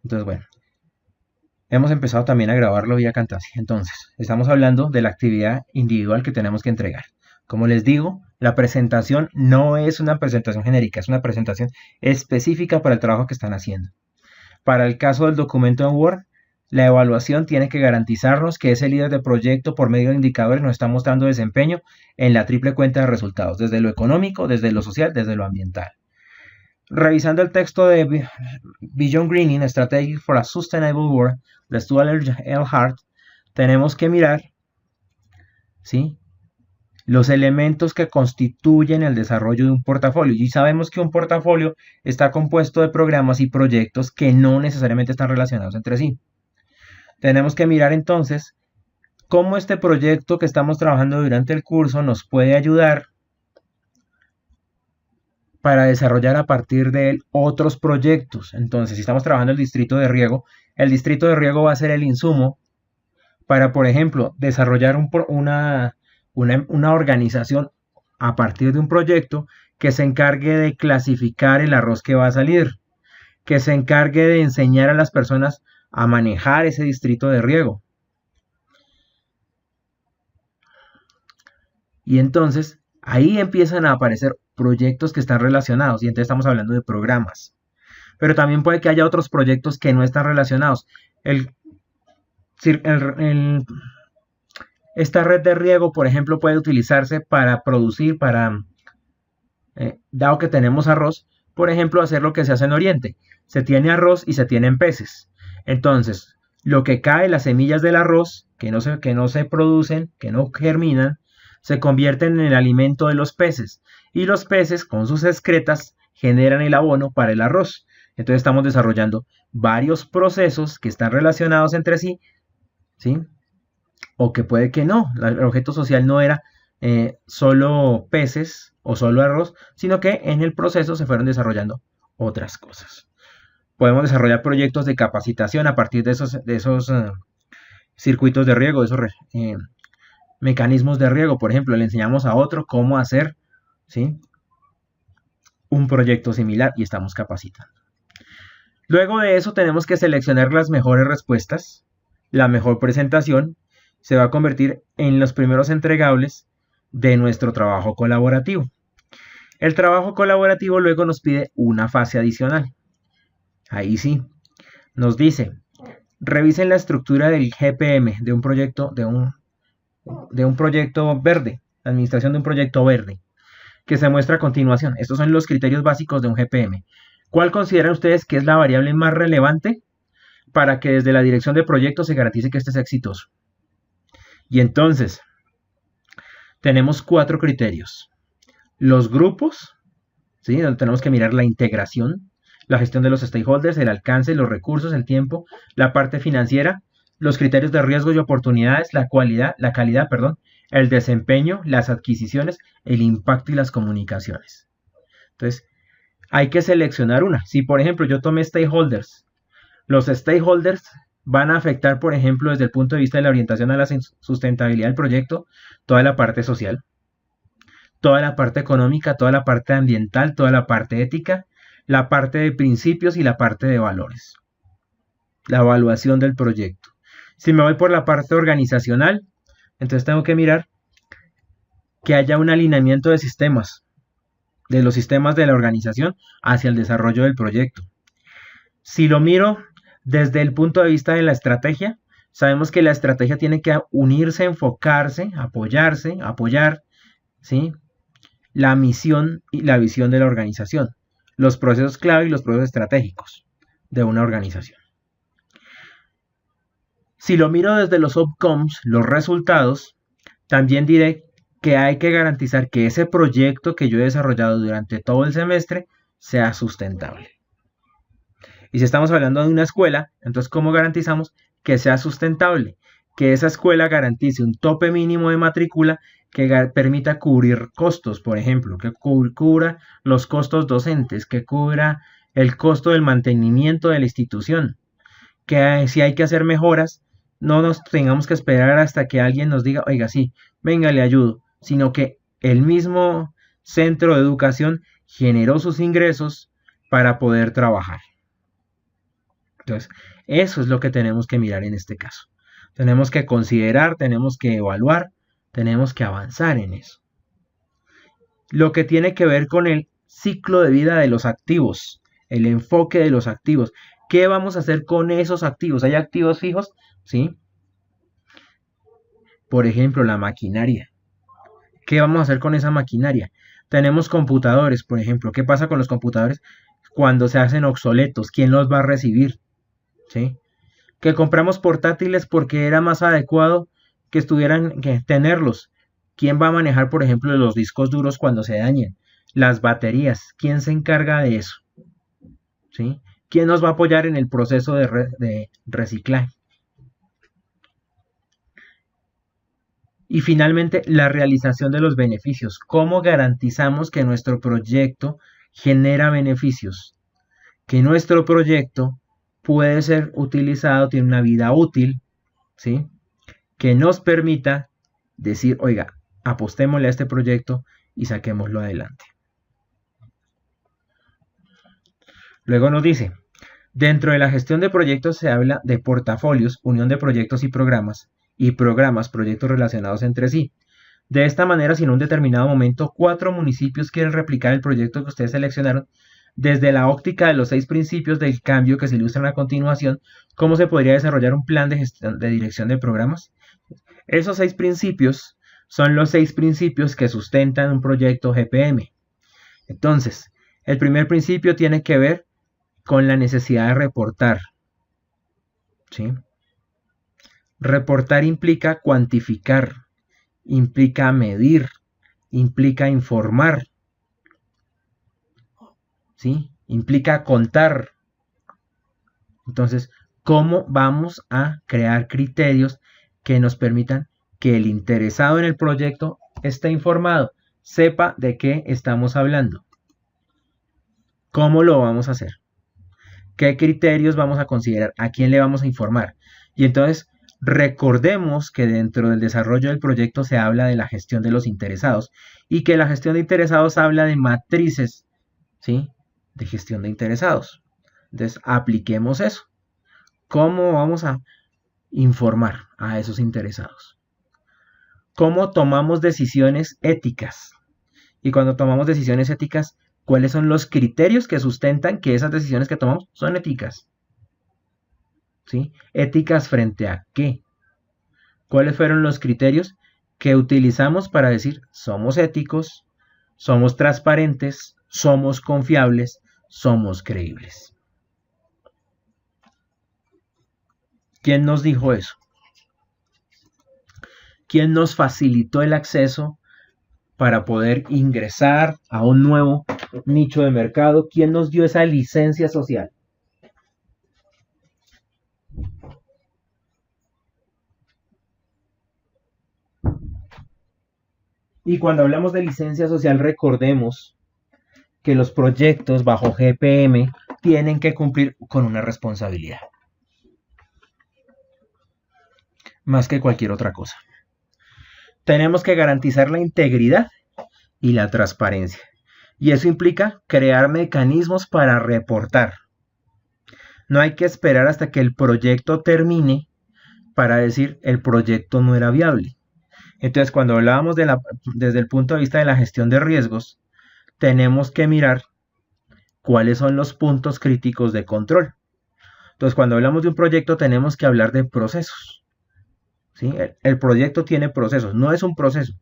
Entonces, bueno, hemos empezado también a grabarlo vía Camtasia. Entonces, estamos hablando de la actividad individual que tenemos que entregar. Como les digo, la presentación no es una presentación genérica, es una presentación específica para el trabajo que están haciendo. Para el caso del documento en Word, la evaluación tiene que garantizarnos que ese líder de proyecto, por medio de indicadores, nos está mostrando desempeño en la triple cuenta de resultados, desde lo económico, desde lo social, desde lo ambiental. Revisando el texto de Beyond Greening, Strategy for a Sustainable World, de Stuart L. Hart, tenemos que mirar, ¿sí?, los elementos que constituyen el desarrollo de un portafolio. Y sabemos que un portafolio está compuesto de programas y proyectos que no necesariamente están relacionados entre sí. Tenemos que mirar entonces cómo este proyecto que estamos trabajando durante el curso nos puede ayudar para desarrollar a partir de él otros proyectos. Entonces, si estamos trabajando el distrito de riego va a ser el insumo para, por ejemplo, desarrollar una organización a partir de un proyecto que se encargue de clasificar el arroz que va a salir, que se encargue de enseñar a las personas a manejar ese distrito de riego. Y entonces ahí empiezan a aparecer proyectos que están relacionados, y entonces estamos hablando de programas. Pero también puede que haya otros proyectos que no están relacionados. Esta red de riego, por ejemplo, puede utilizarse para producir, dado que tenemos arroz, por ejemplo, hacer lo que se hace en Oriente. Se tiene arroz y se tienen peces. Entonces, lo que cae, las semillas del arroz, que no se producen, que no germinan, se convierten en el alimento de los peces. Y los peces, con sus excretas, generan el abono para el arroz. Entonces estamos desarrollando varios procesos que están relacionados entre sí, ¿sí? O que puede que no. El objeto social no era solo peces o solo arroz, sino que en el proceso se fueron desarrollando otras cosas. Podemos desarrollar proyectos de capacitación a partir de esos circuitos de riego, de esos mecanismos de riego. Por ejemplo, le enseñamos a otro cómo hacer, ¿sí?, un proyecto similar y estamos capacitando. Luego de eso tenemos que seleccionar las mejores respuestas. La mejor presentación se va a convertir en los primeros entregables de nuestro trabajo colaborativo. El trabajo colaborativo luego nos pide una fase adicional. Ahí sí, nos dice, revisen la estructura del GPM de un proyecto, de un proyecto verde, la administración de un proyecto verde, que se muestra a continuación. Estos son los criterios básicos de un GPM. ¿Cuál consideran ustedes que es la variable más relevante para que desde la dirección de proyecto se garantice que este sea exitoso? Y entonces, tenemos 4 criterios. Los grupos, ¿sí?, donde tenemos que mirar la integración, la gestión de los stakeholders, el alcance, los recursos, el tiempo, la parte financiera, los criterios de riesgo y oportunidades, la calidad, el desempeño, las adquisiciones, el impacto y las comunicaciones. Entonces, hay que seleccionar una. Si, por ejemplo, yo tomé stakeholders, los stakeholders van a afectar, por ejemplo, desde el punto de vista de la orientación a la sustentabilidad del proyecto, toda la parte social, toda la parte económica, toda la parte ambiental, toda la parte ética, la parte de principios y la parte de valores. La evaluación del proyecto. Si me voy por la parte organizacional, entonces tengo que mirar que haya un alineamiento de sistemas, de los sistemas de la organización hacia el desarrollo del proyecto. Si lo miro desde el punto de vista de la estrategia, sabemos que la estrategia tiene que unirse, enfocarse, apoyar, ¿sí?, la misión y la visión de la organización, los procesos clave y los procesos estratégicos de una organización. Si lo miro desde los outcomes, los resultados, también diré que hay que garantizar que ese proyecto que yo he desarrollado durante todo el semestre sea sustentable. Y si estamos hablando de una escuela, entonces ¿cómo garantizamos que sea sustentable? Que esa escuela garantice un tope mínimo de matrícula que permita cubrir costos, por ejemplo, que cubra los costos docentes, que cubra el costo del mantenimiento de la institución, que si hay que hacer mejoras, no nos tengamos que esperar hasta que alguien nos diga, oiga, sí, venga, le ayudo, sino que el mismo centro de educación generó sus ingresos para poder trabajar. Entonces, eso es lo que tenemos que mirar en este caso. Tenemos que considerar, tenemos que evaluar, tenemos que avanzar en eso. Lo que tiene que ver con el ciclo de vida de los activos, el enfoque de los activos. ¿Qué vamos a hacer con esos activos? ¿Hay activos fijos? Sí. Por ejemplo, la maquinaria. ¿Qué vamos a hacer con esa maquinaria? Tenemos computadores, por ejemplo. ¿Qué pasa con los computadores cuando se hacen obsoletos? ¿Quién los va a recibir? ¿Sí? Que compramos portátiles porque era más adecuado que tenerlos. ¿Quién va a manejar, por ejemplo, los discos duros cuando se dañen? Las baterías. ¿Quién se encarga de eso? ¿Sí? ¿Quién nos va a apoyar en el proceso de reciclaje? Y finalmente, la realización de los beneficios. ¿Cómo garantizamos que nuestro proyecto genera beneficios? Que nuestro proyecto puede ser utilizado, tiene una vida útil, ¿sí? Que nos permita decir, oiga, apostémosle a este proyecto y saquémoslo adelante. Luego nos dice, dentro de la gestión de proyectos se habla de portafolios, unión de proyectos y programas proyectos relacionados entre sí. De esta manera, si en un determinado momento 4 municipios quieren replicar el proyecto que ustedes seleccionaron, desde la óptica de los 6 principios del cambio que se ilustran a continuación, ¿cómo se podría desarrollar un plan de gestión de dirección de programas? Esos 6 principios son los 6 principios que sustentan un proyecto GPM. Entonces, el primer principio tiene que ver con la necesidad de reportar. ¿Sí? Reportar implica cuantificar, implica medir, implica informar, ¿sí? Implica contar. Entonces, ¿cómo vamos a crear criterios que nos permitan que el interesado en el proyecto esté informado, sepa de qué estamos hablando? ¿Cómo lo vamos a hacer? ¿Qué criterios vamos a considerar? ¿A quién le vamos a informar? Y entonces, recordemos que dentro del desarrollo del proyecto se habla de la gestión de los interesados y que la gestión de interesados habla de matrices, ¿sí? De gestión de interesados. Entonces, apliquemos eso. ¿Cómo vamos a informar a esos interesados? ¿Cómo tomamos decisiones éticas? Y cuando tomamos decisiones éticas, ¿cuáles son los criterios que sustentan que esas decisiones que tomamos son éticas? ¿Sí? ¿Éticas frente a qué? ¿Cuáles fueron los criterios que utilizamos para decir somos éticos, somos transparentes, somos confiables, somos creíbles? ¿Quién nos dijo eso? ¿Quién nos facilitó el acceso para poder ingresar a un nuevo nicho de mercado? ¿Quién nos dio esa licencia social? Y cuando hablamos de licencia social, recordemos que los proyectos bajo GPM tienen que cumplir con una responsabilidad, más que cualquier otra cosa. Tenemos que garantizar la integridad y la transparencia. Y eso implica crear mecanismos para reportar. No hay que esperar hasta que el proyecto termine para decir el proyecto no era viable. Entonces, cuando hablábamos desde el punto de vista de la gestión de riesgos, tenemos que mirar cuáles son los puntos críticos de control. Entonces, cuando hablamos de un proyecto, tenemos que hablar de procesos. ¿Sí? El proyecto tiene procesos, no es un proceso,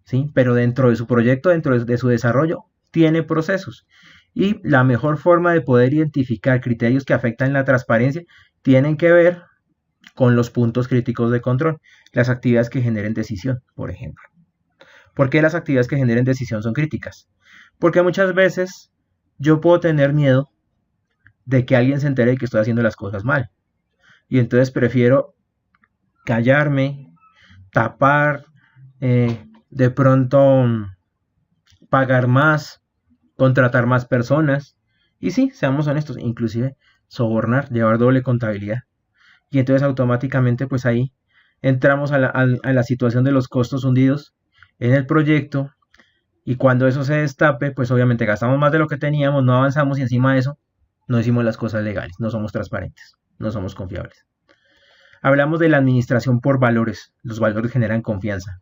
¿sí? Pero dentro de su proyecto, dentro de su desarrollo, tiene procesos. Y la mejor forma de poder identificar criterios que afectan la transparencia tienen que ver con los puntos críticos de control, las actividades que generen decisión, por ejemplo. ¿Por qué las actividades que generen decisión son críticas? Porque muchas veces yo puedo tener miedo de que alguien se entere de que estoy haciendo las cosas mal. Y entonces prefiero callarme, tapar, de pronto pagar más, contratar más personas. Y sí, seamos honestos, inclusive sobornar, llevar doble contabilidad. Y entonces automáticamente pues ahí entramos a la situación de los costos hundidos en el proyecto, y cuando eso se destape pues obviamente gastamos más de lo que teníamos, no avanzamos, y encima de eso no hicimos las cosas legales, no somos transparentes, no somos confiables. Hablamos de la administración por valores. Los valores generan confianza.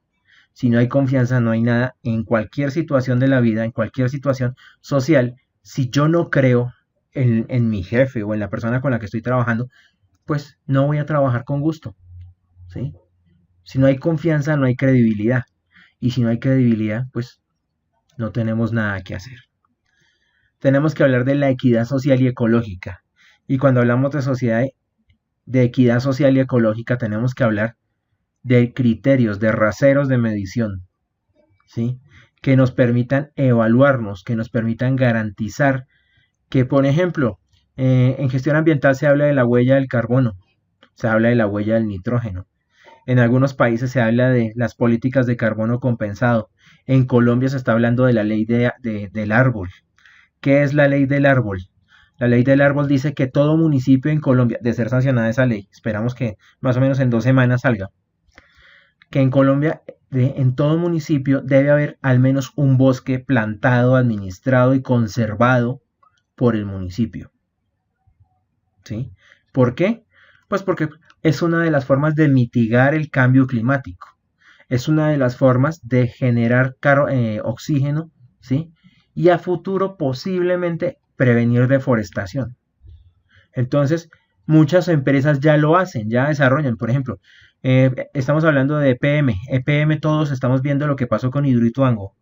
Si no hay confianza, no hay nada en cualquier situación de la vida, en cualquier situación social. Si yo no creo en mi jefe o en la persona con la que estoy trabajando, pues no voy a trabajar con gusto, ¿sí? Si no hay confianza, no hay credibilidad. Y si no hay credibilidad, pues no tenemos nada que hacer. Tenemos que hablar de la equidad social y ecológica. Y cuando hablamos de sociedad, de equidad social y ecológica, tenemos que hablar de criterios, de raseros de medición, ¿sí? Que nos permitan evaluarnos, que nos permitan garantizar que, por ejemplo, en gestión ambiental se habla de la huella del carbono, se habla de la huella del nitrógeno. En algunos países se habla de las políticas de carbono compensado. En Colombia se está hablando de la ley del árbol. ¿Qué es la ley del árbol? La ley del árbol dice que todo municipio en Colombia, de ser sancionada esa ley, esperamos que más o menos en 2 semanas salga, que en Colombia, en todo municipio, debe haber al menos un bosque plantado, administrado y conservado por el municipio. ¿Sí? ¿Por qué? Pues porque es una de las formas de mitigar el cambio climático. Es una de las formas de generar oxígeno, ¿sí? Y a futuro posiblemente prevenir deforestación. Entonces, muchas empresas ya lo hacen, ya desarrollan. Por ejemplo, estamos hablando de EPM. EPM todos estamos viendo lo que pasó con Hidroituango,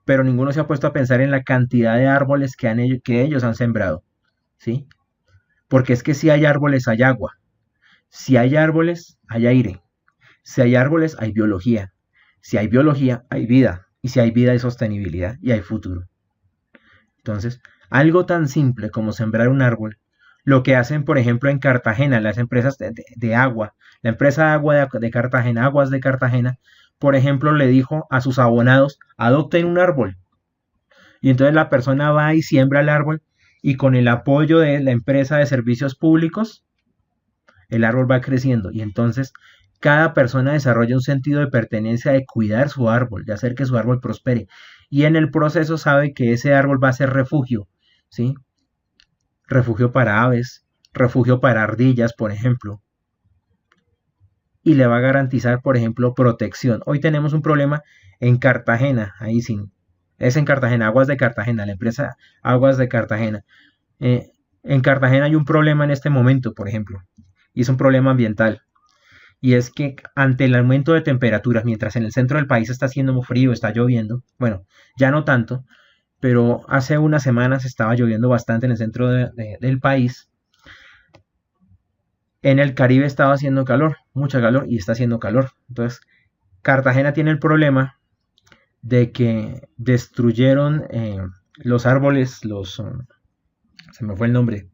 pero ninguno se ha puesto a pensar en la cantidad de árboles que ellos han sembrado, ¿sí? Porque es que si hay árboles, hay agua. Si hay árboles, hay aire. Si hay árboles, hay biología. Si hay biología, hay vida. Y si hay vida, hay sostenibilidad y hay futuro. Entonces, algo tan simple como sembrar un árbol, lo que hacen, por ejemplo, en Cartagena, las empresas de agua, la empresa de agua de Cartagena, Aguas de Cartagena, por ejemplo, le dijo a sus abonados, adopten un árbol. Y entonces la persona va y siembra el árbol y con el apoyo de la empresa de servicios públicos, el árbol va creciendo y entonces cada persona desarrolla un sentido de pertenencia, de cuidar su árbol, de hacer que su árbol prospere. Y en el proceso sabe que ese árbol va a ser refugio, ¿sí? Refugio para aves, refugio para ardillas, por ejemplo. Y le va a garantizar, por ejemplo, protección. Hoy tenemos un problema en Cartagena, ahí sí. Es en Cartagena, Aguas de Cartagena, la empresa Aguas de Cartagena. En Cartagena hay un problema en este momento, por ejemplo, y es un problema ambiental. Y es que ante el aumento de temperaturas, mientras en el centro del país está haciendo muy frío, está lloviendo, bueno, ya no tanto, pero hace unas semanas estaba lloviendo bastante en el centro del país. En el Caribe estaba haciendo calor, mucha calor, y está haciendo calor. Entonces, Cartagena tiene el problema de que destruyeron los árboles, se me fue el nombre,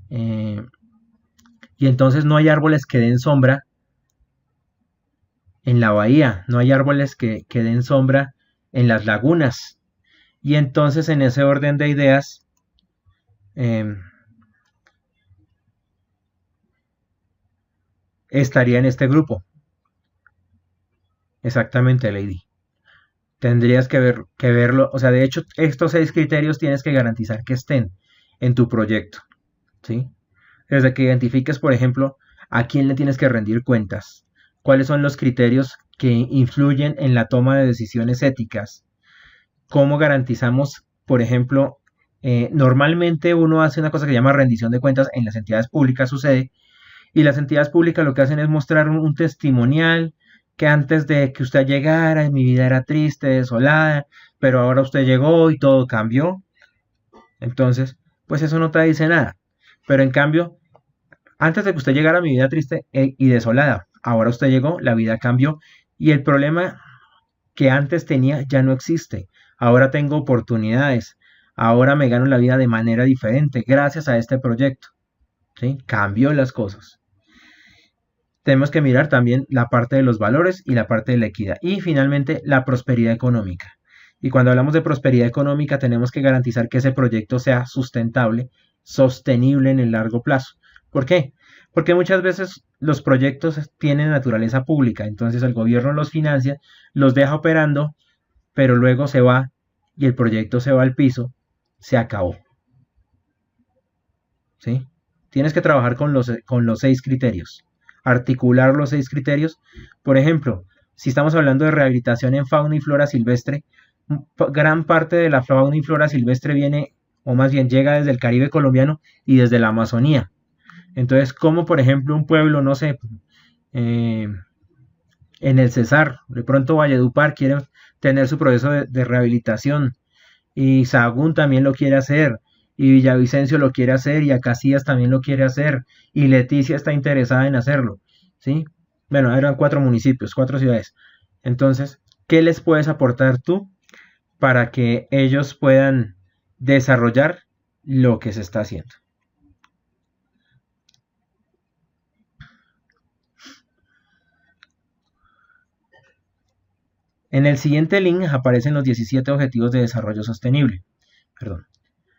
y entonces no hay árboles que den sombra en la bahía, no hay árboles que den sombra en las lagunas. Y entonces en ese orden de ideas, estaría en este grupo. Exactamente, Lady. Tendrías que verlo, o sea, de hecho, estos 6 criterios tienes que garantizar que estén en tu proyecto, ¿sí? Desde que identifiques, por ejemplo, a quién le tienes que rendir cuentas, cuáles son los criterios que influyen en la toma de decisiones éticas, cómo garantizamos, por ejemplo, normalmente uno hace una cosa que se llama rendición de cuentas en las entidades públicas, sucede, y las entidades públicas lo que hacen es mostrar un testimonial que antes de que usted llegara, mi vida era triste, desolada, pero ahora usted llegó y todo cambió. Entonces, pues eso no te dice nada. Pero en cambio, antes de que usted llegara, mi vida triste y desolada, ahora usted llegó, la vida cambió y el problema que antes tenía ya no existe. Ahora tengo oportunidades. Ahora me gano la vida de manera diferente gracias a este proyecto. ¿Sí? Cambió las cosas. Tenemos que mirar también la parte de los valores y la parte de la equidad. Y finalmente, la prosperidad económica. Y cuando hablamos de prosperidad económica, tenemos que garantizar que ese proyecto sea sustentable, sostenible en el largo plazo. ¿Por qué? Porque muchas veces los proyectos tienen naturaleza pública, entonces el gobierno los financia, los deja operando, pero luego se va y el proyecto se va al piso, se acabó. ¿sí? Tienes que trabajar con los 6 criterios, articular los 6 criterios. Por ejemplo, si estamos hablando de rehabilitación en fauna y flora silvestre, gran parte de la fauna y flora silvestre viene, o más bien llega desde el Caribe colombiano y desde la Amazonía. Entonces, como por ejemplo un pueblo, no sé, eh, en el Cesar, de pronto Valledupar quiere tener su proceso de rehabilitación, y Sahagún también lo quiere hacer, y Villavicencio lo quiere hacer, y Acacías también lo quiere hacer, y Leticia está interesada en hacerlo, ¿sí? Bueno, eran 4 municipios, 4 ciudades. Entonces, ¿qué les puedes aportar tú para que ellos puedan desarrollar lo que se está haciendo? En el siguiente link aparecen los 17 objetivos de desarrollo sostenible. Perdón.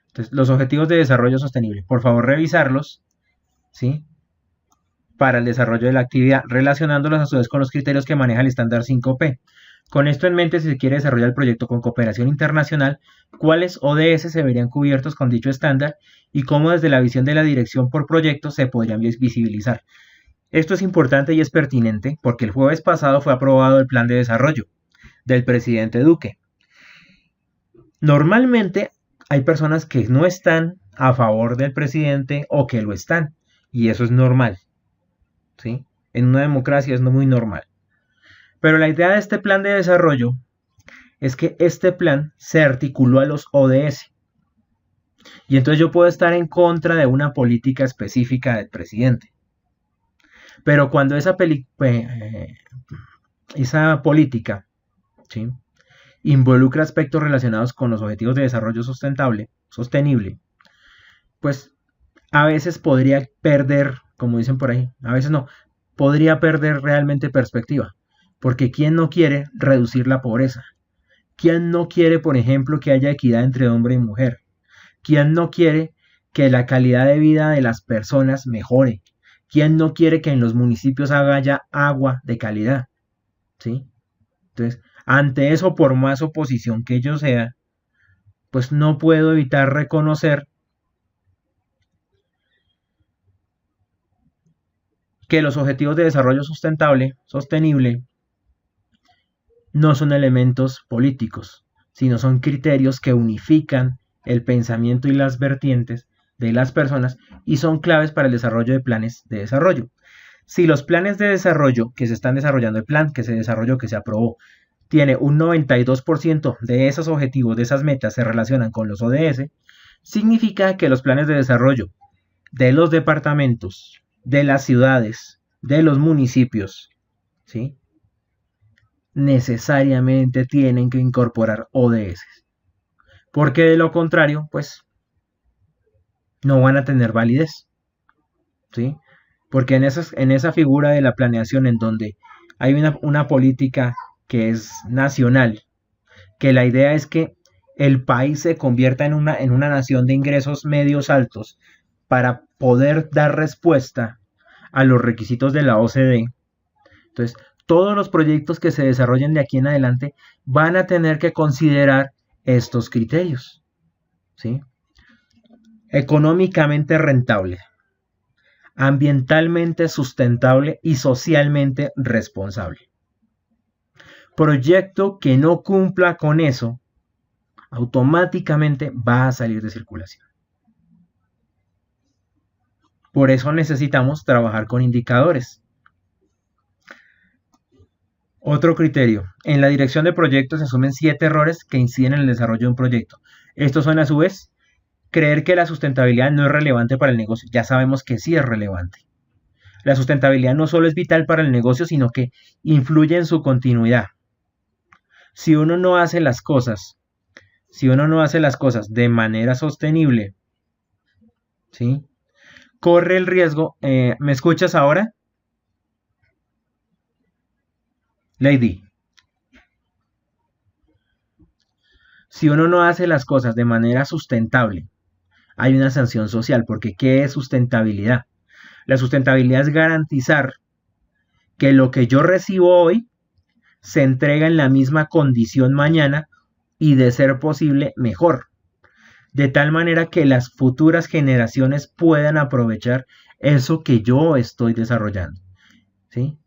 Entonces, los objetivos de desarrollo sostenible, por favor revisarlos, ¿sí? Para el desarrollo de la actividad, relacionándolos a su vez con los criterios que maneja el estándar 5P. Con esto en mente, si se quiere desarrollar el proyecto con cooperación internacional, cuáles ODS se verían cubiertos con dicho estándar y cómo desde la visión de la dirección por proyecto se podrían visibilizar. Esto es importante y es pertinente porque el jueves pasado fue aprobado el plan de desarrollo del presidente Duque. Normalmente hay personas que no están a favor del presidente o que lo están, y eso es normal, ¿sí? En una democracia es muy normal. Pero la idea de este plan de desarrollo es que este plan se articuló a los ODS. Y entonces yo puedo estar en contra de una política específica del presidente. Pero cuando esa política, ¿sí?, involucra aspectos relacionados con los objetivos de desarrollo sostenible, pues a veces podría perder, como dicen por ahí, a veces no, podría perder realmente perspectiva. Porque ¿quién no quiere reducir la pobreza? ¿Quién no quiere, por ejemplo, que haya equidad entre hombre y mujer? ¿Quién no quiere que la calidad de vida de las personas mejore? ¿Quién no quiere que en los municipios haya agua de calidad? ¿Sí? Entonces, ante eso, por más oposición que yo sea, pues no puedo evitar reconocer que los objetivos de desarrollo sostenible, no son elementos políticos, sino son criterios que unifican el pensamiento y las vertientes de las personas y son claves para el desarrollo de planes de desarrollo. Si los planes de desarrollo que se están desarrollando, el plan que se desarrolló, que se aprobó, tiene un 92% de esos objetivos, de esas metas, se relacionan con los ODS, significa que los planes de desarrollo de los departamentos, de las ciudades, de los municipios, ¿sí?, necesariamente tienen que incorporar ODS. Porque de lo contrario, pues, no van a tener validez, ¿sí? Porque en esa figura de la planeación en donde hay una política que es nacional, que la idea es que el país se convierta en una nación de ingresos medios altos para poder dar respuesta a los requisitos de la OCDE. Entonces, todos los proyectos que se desarrollen de aquí en adelante van a tener que considerar estos criterios, ¿sí? Económicamente rentable, ambientalmente sustentable y socialmente responsable. Proyecto que no cumpla con eso, automáticamente va a salir de circulación. Por eso necesitamos trabajar con indicadores. Otro criterio. En la dirección de proyectos se asumen 7 errores que inciden en el desarrollo de un proyecto. Estos son, a su vez, creer que la sustentabilidad no es relevante para el negocio. Ya sabemos que sí es relevante. La sustentabilidad no solo es vital para el negocio, sino que influye en su continuidad. Si uno no hace las cosas de manera sostenible, ¿sí?, corre el riesgo. ¿Me escuchas ahora, Lady? Si uno no hace las cosas de manera sustentable, hay una sanción social, porque ¿qué es sustentabilidad? La sustentabilidad es garantizar que lo que yo recibo hoy se entrega en la misma condición mañana y, de ser posible, mejor. de tal manera que las futuras generaciones puedan aprovechar eso que yo estoy desarrollando, ¿sí?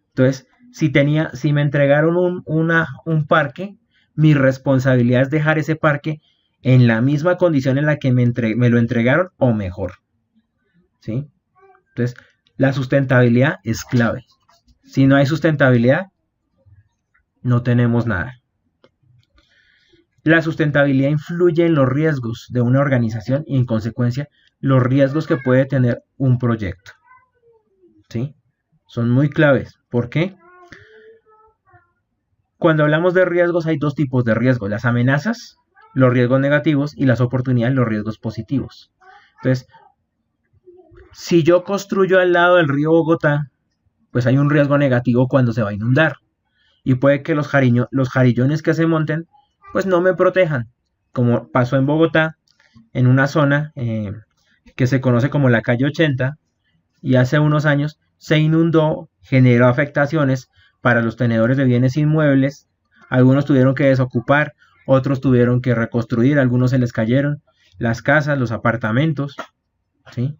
Entonces, si me entregaron un parque, mi responsabilidad es dejar ese parque en la misma condición en la que me lo entregaron o mejor, ¿sí? Entonces, la sustentabilidad es clave. Si no hay sustentabilidad, no tenemos nada. La sustentabilidad influye en los riesgos de una organización y en consecuencia los riesgos que puede tener un proyecto, ¿sí? Son muy claves. ¿Por qué? Cuando hablamos de riesgos hay dos tipos de riesgos, las amenazas, los riesgos negativos y las oportunidades, los riesgos positivos. Entonces, si yo construyo al lado del río Bogotá, pues hay un riesgo negativo cuando se va a inundar. Y puede que los jarillones que se monten, pues no me protejan. Como pasó en Bogotá, en una zona que se conoce como la calle 80, y hace unos años se inundó, generó afectaciones para los tenedores de bienes inmuebles. Algunos tuvieron que desocupar, otros tuvieron que reconstruir, algunos se les cayeron las casas, los apartamentos, ¿sí?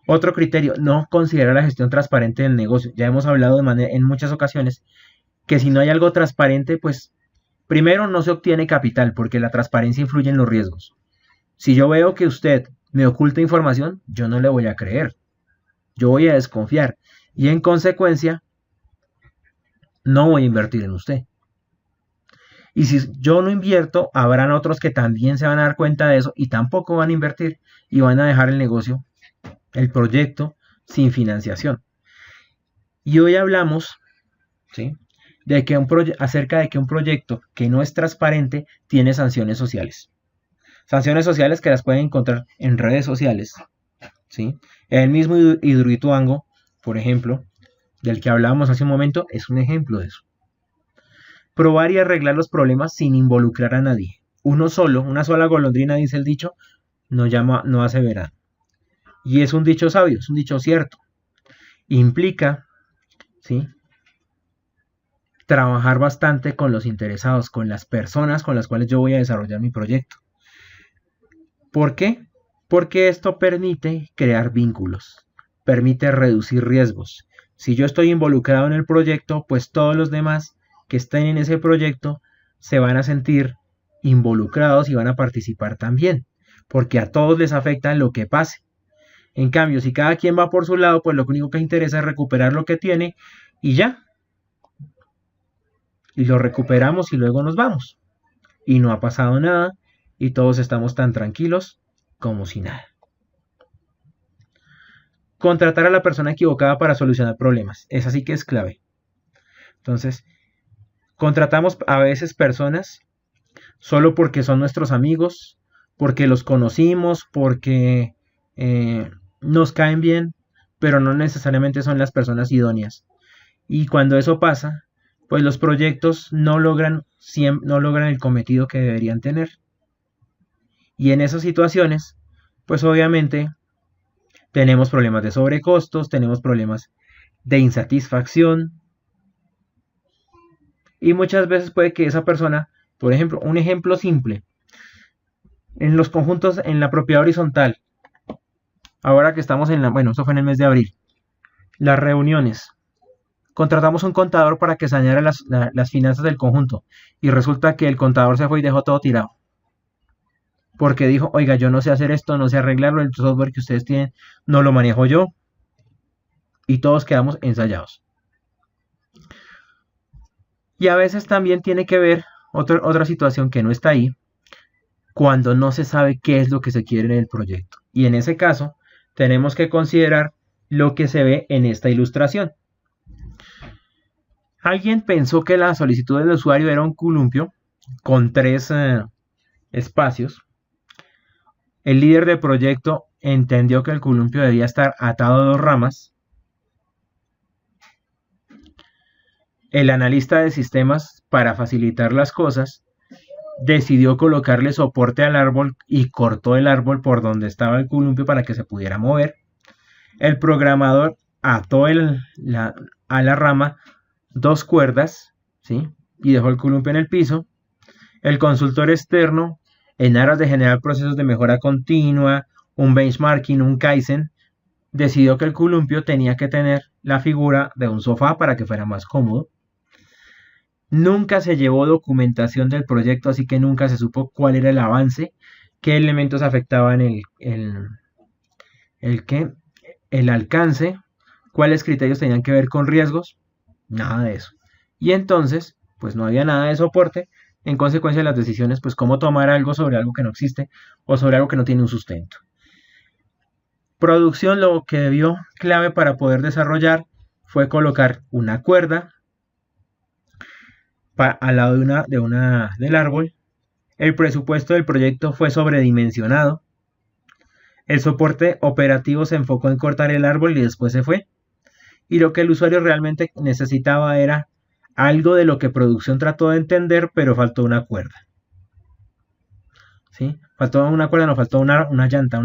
Otro criterio, no considerar la gestión transparente del negocio. Ya hemos hablado en muchas ocasiones que si no hay algo transparente, pues primero no se obtiene capital porque la transparencia influye en los riesgos. Si yo veo que usted me oculta información, yo no le voy a creer. Yo voy a desconfiar y en consecuencia no voy a invertir en usted. Y si yo no invierto, habrán otros que también se van a dar cuenta de eso y tampoco van a invertir y van a dejar el negocio, el proyecto, sin financiación. Y hoy hablamos, ¿sí?, acerca de que un proyecto que no es transparente tiene sanciones sociales. Sanciones sociales que las pueden encontrar en redes sociales, ¿sí? El mismo Hidroituango, por ejemplo, del que hablábamos hace un momento, es un ejemplo de eso. Probar y arreglar los problemas sin involucrar a nadie. Una sola golondrina, dice el dicho, no hace verano. Y es un dicho sabio, es un dicho cierto. Implica, ¿sí?, trabajar bastante con los interesados, con las personas con las cuales yo voy a desarrollar mi proyecto. ¿Por qué? Porque esto permite crear vínculos, permite reducir riesgos. Si yo estoy involucrado en el proyecto, pues todos los demás que estén en ese proyecto se van a sentir involucrados y van a participar también, porque a todos les afecta lo que pase. En cambio, si cada quien va por su lado, pues lo único que interesa es recuperar lo que tiene y ya. Y lo recuperamos y luego nos vamos. Y no ha pasado nada y todos estamos tan tranquilos como si nada. Contratar a la persona equivocada para solucionar problemas. Esa sí que es clave. Entonces, contratamos a veces personas solo porque son nuestros amigos, porque los conocimos, porque nos caen bien, pero no necesariamente son las personas idóneas. Y cuando eso pasa, pues los proyectos no logran el cometido que deberían tener. Y en esas situaciones, pues obviamente tenemos problemas de sobrecostos, tenemos problemas de insatisfacción. Y muchas veces puede que esa persona, por ejemplo, un ejemplo simple, en los conjuntos, en la propiedad horizontal, ahora que estamos eso fue en el mes de abril, las reuniones. Contratamos un contador para que saneara las finanzas del conjunto y resulta que el contador se fue y dejó todo tirado. Porque dijo, oiga, yo no sé hacer esto, no sé arreglarlo, el software que ustedes tienen no lo manejo yo. Y todos quedamos ensayados. Y a veces también tiene que ver otra situación que no está ahí, cuando no se sabe qué es lo que se quiere en el proyecto. Y en ese caso, tenemos que considerar lo que se ve en esta ilustración. Alguien pensó que la solicitud del usuario era un columpio con 3 espacios. El líder del proyecto entendió que el columpio debía estar atado a 2 ramas. El analista de sistemas, para facilitar las cosas, decidió colocarle soporte al árbol y cortó el árbol por donde estaba el columpio para que se pudiera mover. El programador ató a la rama 2 cuerdas, ¿sí?, y dejó el columpio en el piso. El consultor externo En aras de generar procesos de mejora continua, un benchmarking, un Kaizen, decidió que el columpio tenía que tener la figura de un sofá para que fuera más cómodo. Nunca se llevó documentación del proyecto, así que nunca se supo cuál era el avance, qué elementos afectaban el, qué, el alcance, cuáles criterios tenían que ver con riesgos, nada de eso. Y entonces, pues no había nada de soporte, en consecuencia las decisiones, pues cómo tomar algo sobre algo que no existe o sobre algo que no tiene un sustento. Producción, lo que debió clave para poder desarrollar fue colocar una cuerda al lado del árbol. El presupuesto del proyecto fue sobredimensionado. El soporte operativo se enfocó en cortar el árbol y después se fue. Y lo que el usuario realmente necesitaba era algo de lo que producción trató de entender, pero faltó una cuerda. ¿Sí? Faltó una cuerda, no faltó una llanta,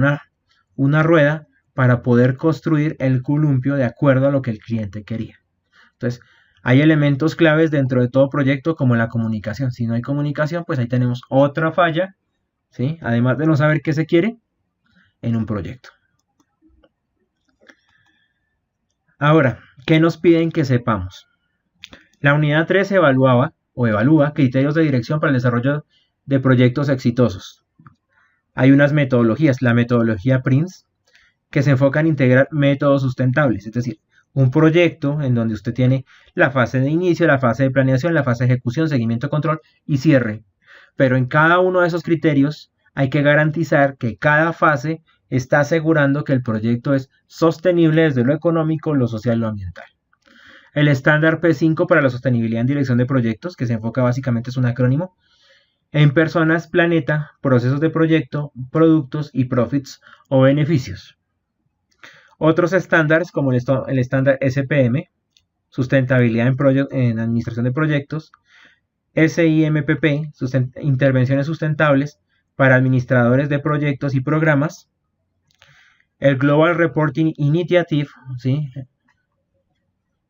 una rueda para poder construir el columpio de acuerdo a lo que el cliente quería. Entonces, hay elementos claves dentro de todo proyecto como la comunicación. Si no hay comunicación, pues ahí tenemos otra falla, ¿sí? Además de no saber qué se quiere en un proyecto. Ahora, ¿qué nos piden que sepamos? La unidad 3 evalúa criterios de dirección para el desarrollo de proyectos exitosos. Hay unas metodologías, la metodología PRINCE, que se enfoca en integrar métodos sustentables, es decir, un proyecto en donde usted tiene la fase de inicio, la fase de planeación, la fase de ejecución, seguimiento, control y cierre. Pero en cada uno de esos criterios hay que garantizar que cada fase está asegurando que el proyecto es sostenible desde lo económico, lo social y lo ambiental. El estándar P5 para la sostenibilidad en dirección de proyectos, que se enfoca básicamente, es un acrónimo, en personas, planeta, procesos de proyecto, productos y profits o beneficios. Otros estándares como el estándar SPM, sustentabilidad en administración de proyectos, SIMPP, intervenciones sustentables para administradores de proyectos y programas, el Global Reporting Initiative, ¿sí?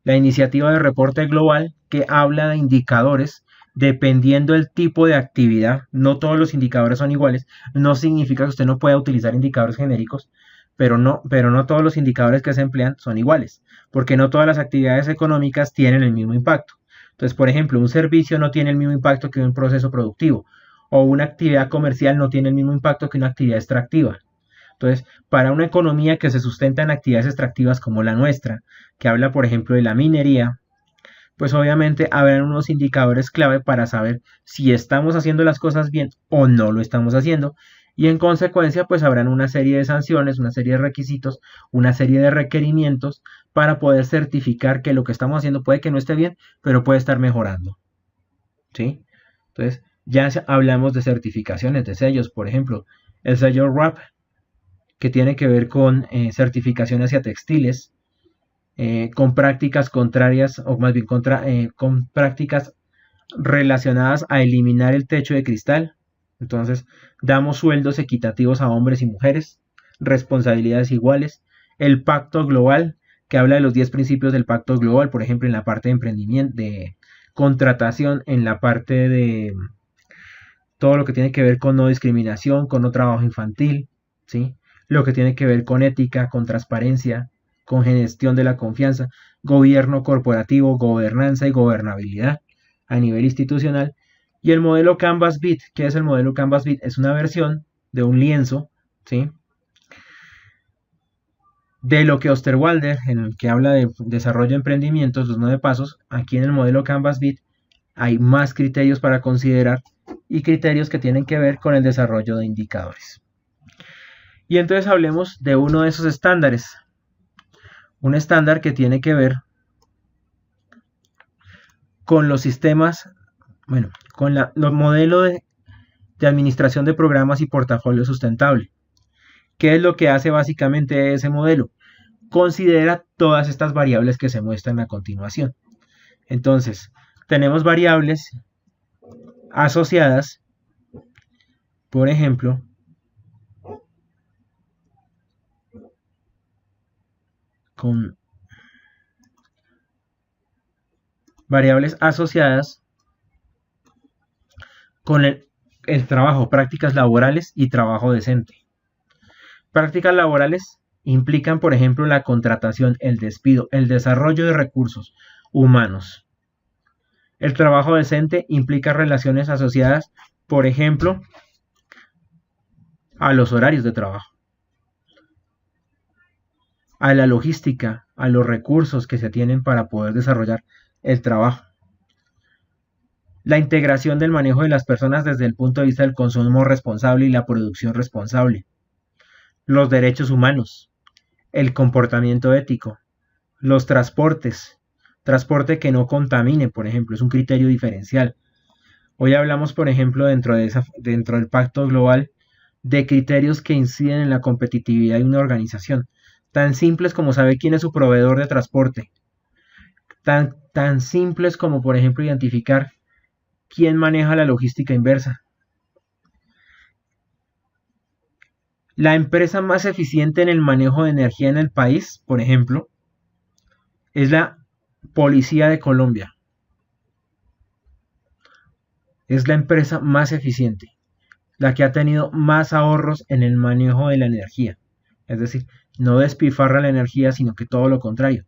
La iniciativa de reporte global que habla de indicadores dependiendo del tipo de actividad. No todos los indicadores son iguales. No significa que usted no pueda utilizar indicadores genéricos, pero no todos los indicadores que se emplean son iguales, porque no todas las actividades económicas tienen el mismo impacto. Entonces, por ejemplo, un servicio no tiene el mismo impacto que un proceso productivo, o una actividad comercial no tiene el mismo impacto que una actividad extractiva. Entonces, para una economía que se sustenta en actividades extractivas como la nuestra, que habla, por ejemplo, de la minería, pues obviamente habrán unos indicadores clave para saber si estamos haciendo las cosas bien o no lo estamos haciendo. Y en consecuencia, pues habrán una serie de sanciones, una serie de requisitos, una serie de requerimientos para poder certificar que lo que estamos haciendo puede que no esté bien, pero puede estar mejorando. ¿Sí? Entonces, ya hablamos de certificaciones, de sellos, por ejemplo, el sello RAP, que tiene que ver con certificación hacia textiles, con prácticas contrarias, o más bien con prácticas relacionadas a eliminar el techo de cristal. Entonces, damos sueldos equitativos a hombres y mujeres, responsabilidades iguales, el pacto global, que habla de los 10 principios del pacto global, por ejemplo, en la parte de emprendimiento, de contratación, en la parte de todo lo que tiene que ver con no discriminación, con no trabajo infantil, ¿sí? Lo que tiene que ver con ética, con transparencia, con gestión de la confianza, gobierno corporativo, gobernanza y gobernabilidad a nivel institucional. Y el modelo Canvas Bit, ¿qué es el modelo Canvas Bit? Es una versión de un lienzo, ¿sí? De lo que Osterwalder, en el que habla de desarrollo de emprendimientos, los 9 pasos, aquí en el modelo Canvas Bit hay más criterios para considerar y criterios que tienen que ver con el desarrollo de indicadores. Y entonces hablemos de uno de esos estándares. Un estándar que tiene que ver con los sistemas, bueno, con los modelos de administración de programas y portafolio sustentable. ¿Qué es lo que hace básicamente ese modelo? Considera todas estas variables que se muestran a continuación. Entonces, tenemos variables asociadas, por ejemplo, con variables asociadas con el trabajo, prácticas laborales y trabajo decente. Prácticas laborales implican, por ejemplo, la contratación, el despido, el desarrollo de recursos humanos. El trabajo decente implica relaciones asociadas, por ejemplo, a los horarios de trabajo, a la logística, a los recursos que se tienen para poder desarrollar el trabajo. La integración del manejo de las personas desde el punto de vista del consumo responsable y la producción responsable. Los derechos humanos, el comportamiento ético, los transportes, transporte que no contamine, por ejemplo, es un criterio diferencial. Hoy hablamos, por ejemplo, dentro del Pacto Global, de criterios que inciden en la competitividad de una organización, tan simples como saber quién es su proveedor de transporte, tan simples como, por ejemplo, identificar quién maneja la logística inversa. La empresa más eficiente en el manejo de energía en el país, por ejemplo, es la Policía de Colombia. Es la empresa más eficiente, la que ha tenido más ahorros en el manejo de la energía. Es decir, no despilfarra la energía, sino que todo lo contrario.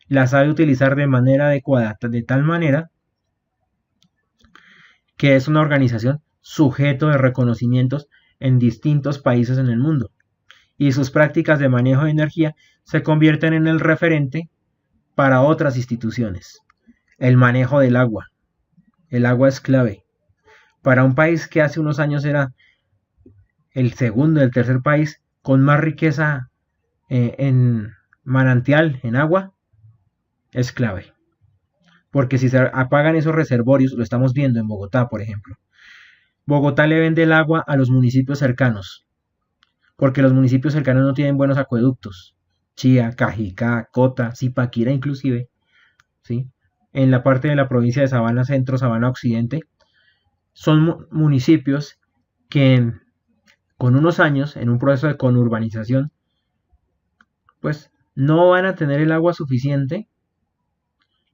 La sabe utilizar de manera adecuada, de tal manera que es una organización sujeto de reconocimientos en distintos países en el mundo, y sus prácticas de manejo de energía se convierten en el referente para otras instituciones. El manejo del agua. El agua es clave. Para un país que hace unos años era el segundo, el tercer país con más riqueza en manantial, en agua, es clave. Porque si se apagan esos reservorios, lo estamos viendo en Bogotá, por ejemplo. Bogotá le vende el agua a los municipios cercanos, porque los municipios cercanos no tienen buenos acueductos. Chía, Cajicá, Cota, Zipaquirá inclusive, ¿sí? En la parte de la provincia de Sabana Centro, Sabana Occidente, son municipios que con unos años, en un proceso de conurbanización, pues no van a tener el agua suficiente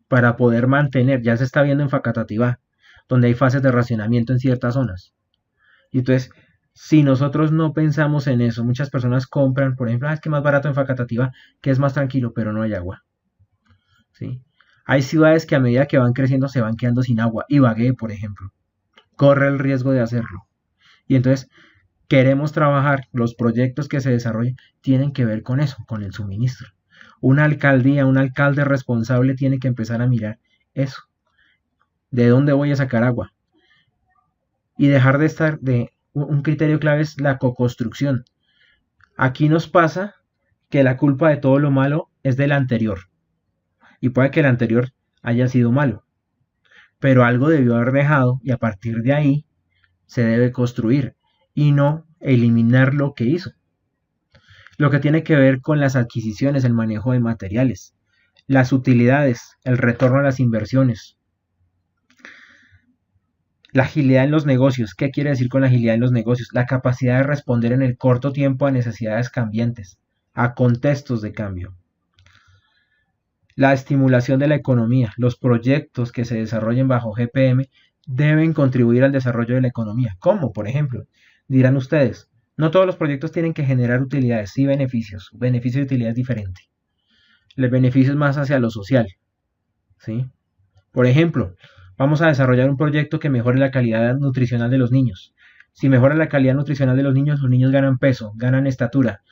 para poder mantener, ya se está viendo en Facatativá, donde hay fases de racionamiento en ciertas zonas. Y entonces, si nosotros no pensamos en eso, muchas personas compran, por ejemplo, es que es más barato en Facatativá, que es más tranquilo, pero no hay agua. ¿Sí? Hay ciudades que a medida que van creciendo se van quedando sin agua. Ibagué, por ejemplo, corre el riesgo de hacerlo. Y entonces, queremos trabajar, los proyectos que se desarrollen tienen que ver con eso, con el suministro. Una alcaldía, un alcalde responsable tiene que empezar a mirar eso. ¿De dónde voy a sacar agua? Y dejar de estar un criterio clave es la coconstrucción. Aquí nos pasa que la culpa de todo lo malo es del anterior. Y puede que el anterior haya sido malo. Pero algo debió haber dejado y a partir de ahí se debe construir y no eliminar lo que hizo. Lo que tiene que ver con las adquisiciones, el manejo de materiales, las utilidades, el retorno a las inversiones. La agilidad en los negocios. ¿Qué quiere decir con la agilidad en los negocios? La capacidad de responder en el corto tiempo a necesidades cambiantes, a contextos de cambio. La estimulación de la economía. Los proyectos que se desarrollen bajo GPM deben contribuir al desarrollo de la economía. ¿Cómo? Por ejemplo, dirán ustedes, no todos los proyectos tienen que generar utilidades, sí beneficios. Beneficio y utilidad es diferente. El beneficio es más hacia lo social. ¿Sí? Por ejemplo, vamos a desarrollar un proyecto que mejore la calidad nutricional de los niños. Si mejora la calidad nutricional de los niños ganan peso, ganan estatura,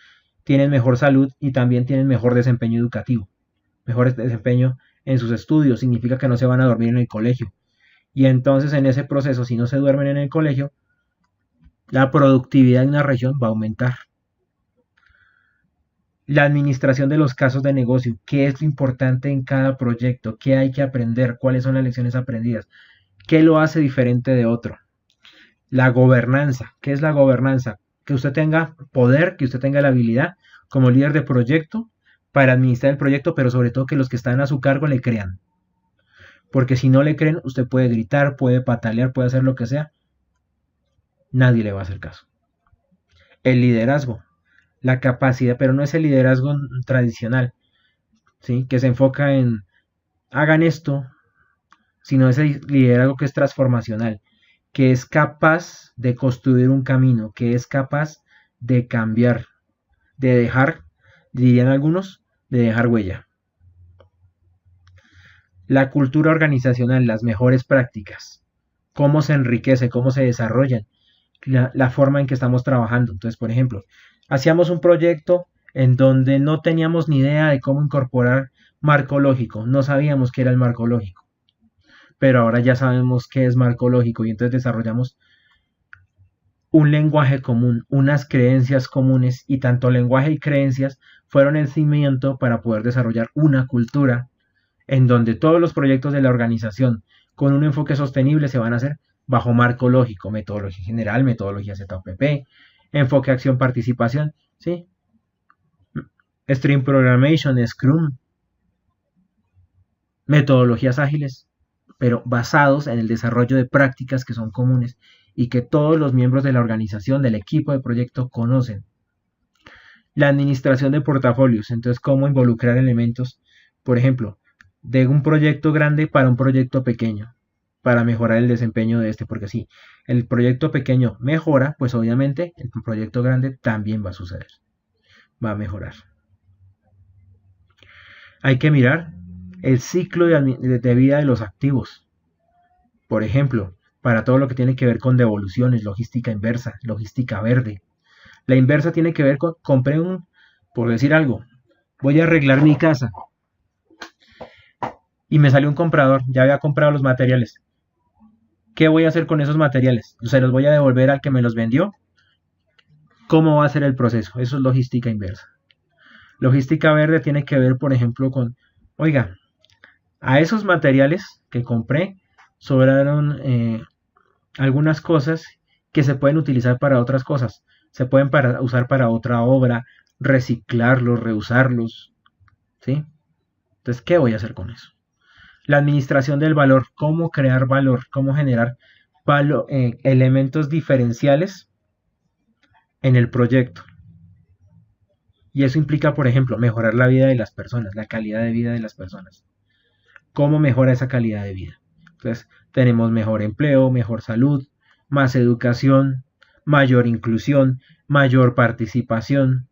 tienen mejor salud y también tienen mejor desempeño educativo. Mejor desempeño en sus estudios significa que no se van a dormir en el colegio. Y entonces en ese proceso, si no se duermen en el colegio, la productividad de una región va a aumentar. La administración de los casos de negocio, qué es lo importante en cada proyecto, qué hay que aprender, cuáles son las lecciones aprendidas, qué lo hace diferente de otro. La gobernanza, ¿qué es la gobernanza? Que usted tenga poder, que usted tenga la habilidad como líder de proyecto para administrar el proyecto, pero sobre todo que los que están a su cargo le crean. Porque si no le creen, usted puede gritar, puede patalear, puede hacer lo que sea, nadie le va a hacer caso. El liderazgo, la capacidad, pero no es el liderazgo tradicional, ¿sí? Que se enfoca en hagan esto, sino ese liderazgo que es transformacional, que es capaz de construir un camino, que es capaz de cambiar, de dejar, dirían algunos, de dejar huella. La cultura organizacional, las mejores prácticas, cómo se enriquece, cómo se desarrollan, la forma en que estamos trabajando. Entonces, por ejemplo, hacíamos un proyecto en donde no teníamos ni idea de cómo incorporar marco lógico, no sabíamos qué era el marco lógico, pero ahora ya sabemos qué es marco lógico y entonces desarrollamos un lenguaje común, unas creencias comunes, y tanto lenguaje y creencias fueron el cimiento para poder desarrollar una cultura en donde todos los proyectos de la organización con un enfoque sostenible se van a hacer bajo marco lógico, metodología general, metodología ZOPP, enfoque acción participación, ¿sí? Stream Programmation, Scrum, metodologías ágiles, pero basados en el desarrollo de prácticas que son comunes y que todos los miembros de la organización, del equipo de proyecto conocen. La administración de portafolios, entonces cómo involucrar elementos, por ejemplo, de un proyecto grande para un proyecto pequeño, para mejorar el desempeño de este, porque si el proyecto pequeño mejora, pues obviamente el proyecto grande también va a suceder, va a mejorar. Hay que mirar el ciclo de vida de los activos. Por ejemplo, para todo lo que tiene que ver con devoluciones, logística inversa, logística verde. La inversa tiene que ver con, compré por decir algo, voy a arreglar mi casa y me salió un comprador, ya había comprado los materiales. ¿Qué voy a hacer con esos materiales? ¿Se los voy a devolver al que me los vendió? ¿Cómo va a ser el proceso? Eso es logística inversa. Logística verde tiene que ver, por ejemplo, con, oiga, a esos materiales que compré sobraron algunas cosas que se pueden utilizar para otras cosas. Se pueden usar para otra obra, reciclarlos, reusarlos, ¿sí? Entonces, ¿qué voy a hacer con eso? La administración del valor, cómo crear valor, cómo generar elementos diferenciales en el proyecto. Y eso implica, por ejemplo, mejorar la vida de las personas, la calidad de vida de las personas. ¿Cómo mejora esa calidad de vida? Entonces, tenemos mejor empleo, mejor salud, más educación, mayor inclusión, mayor participación.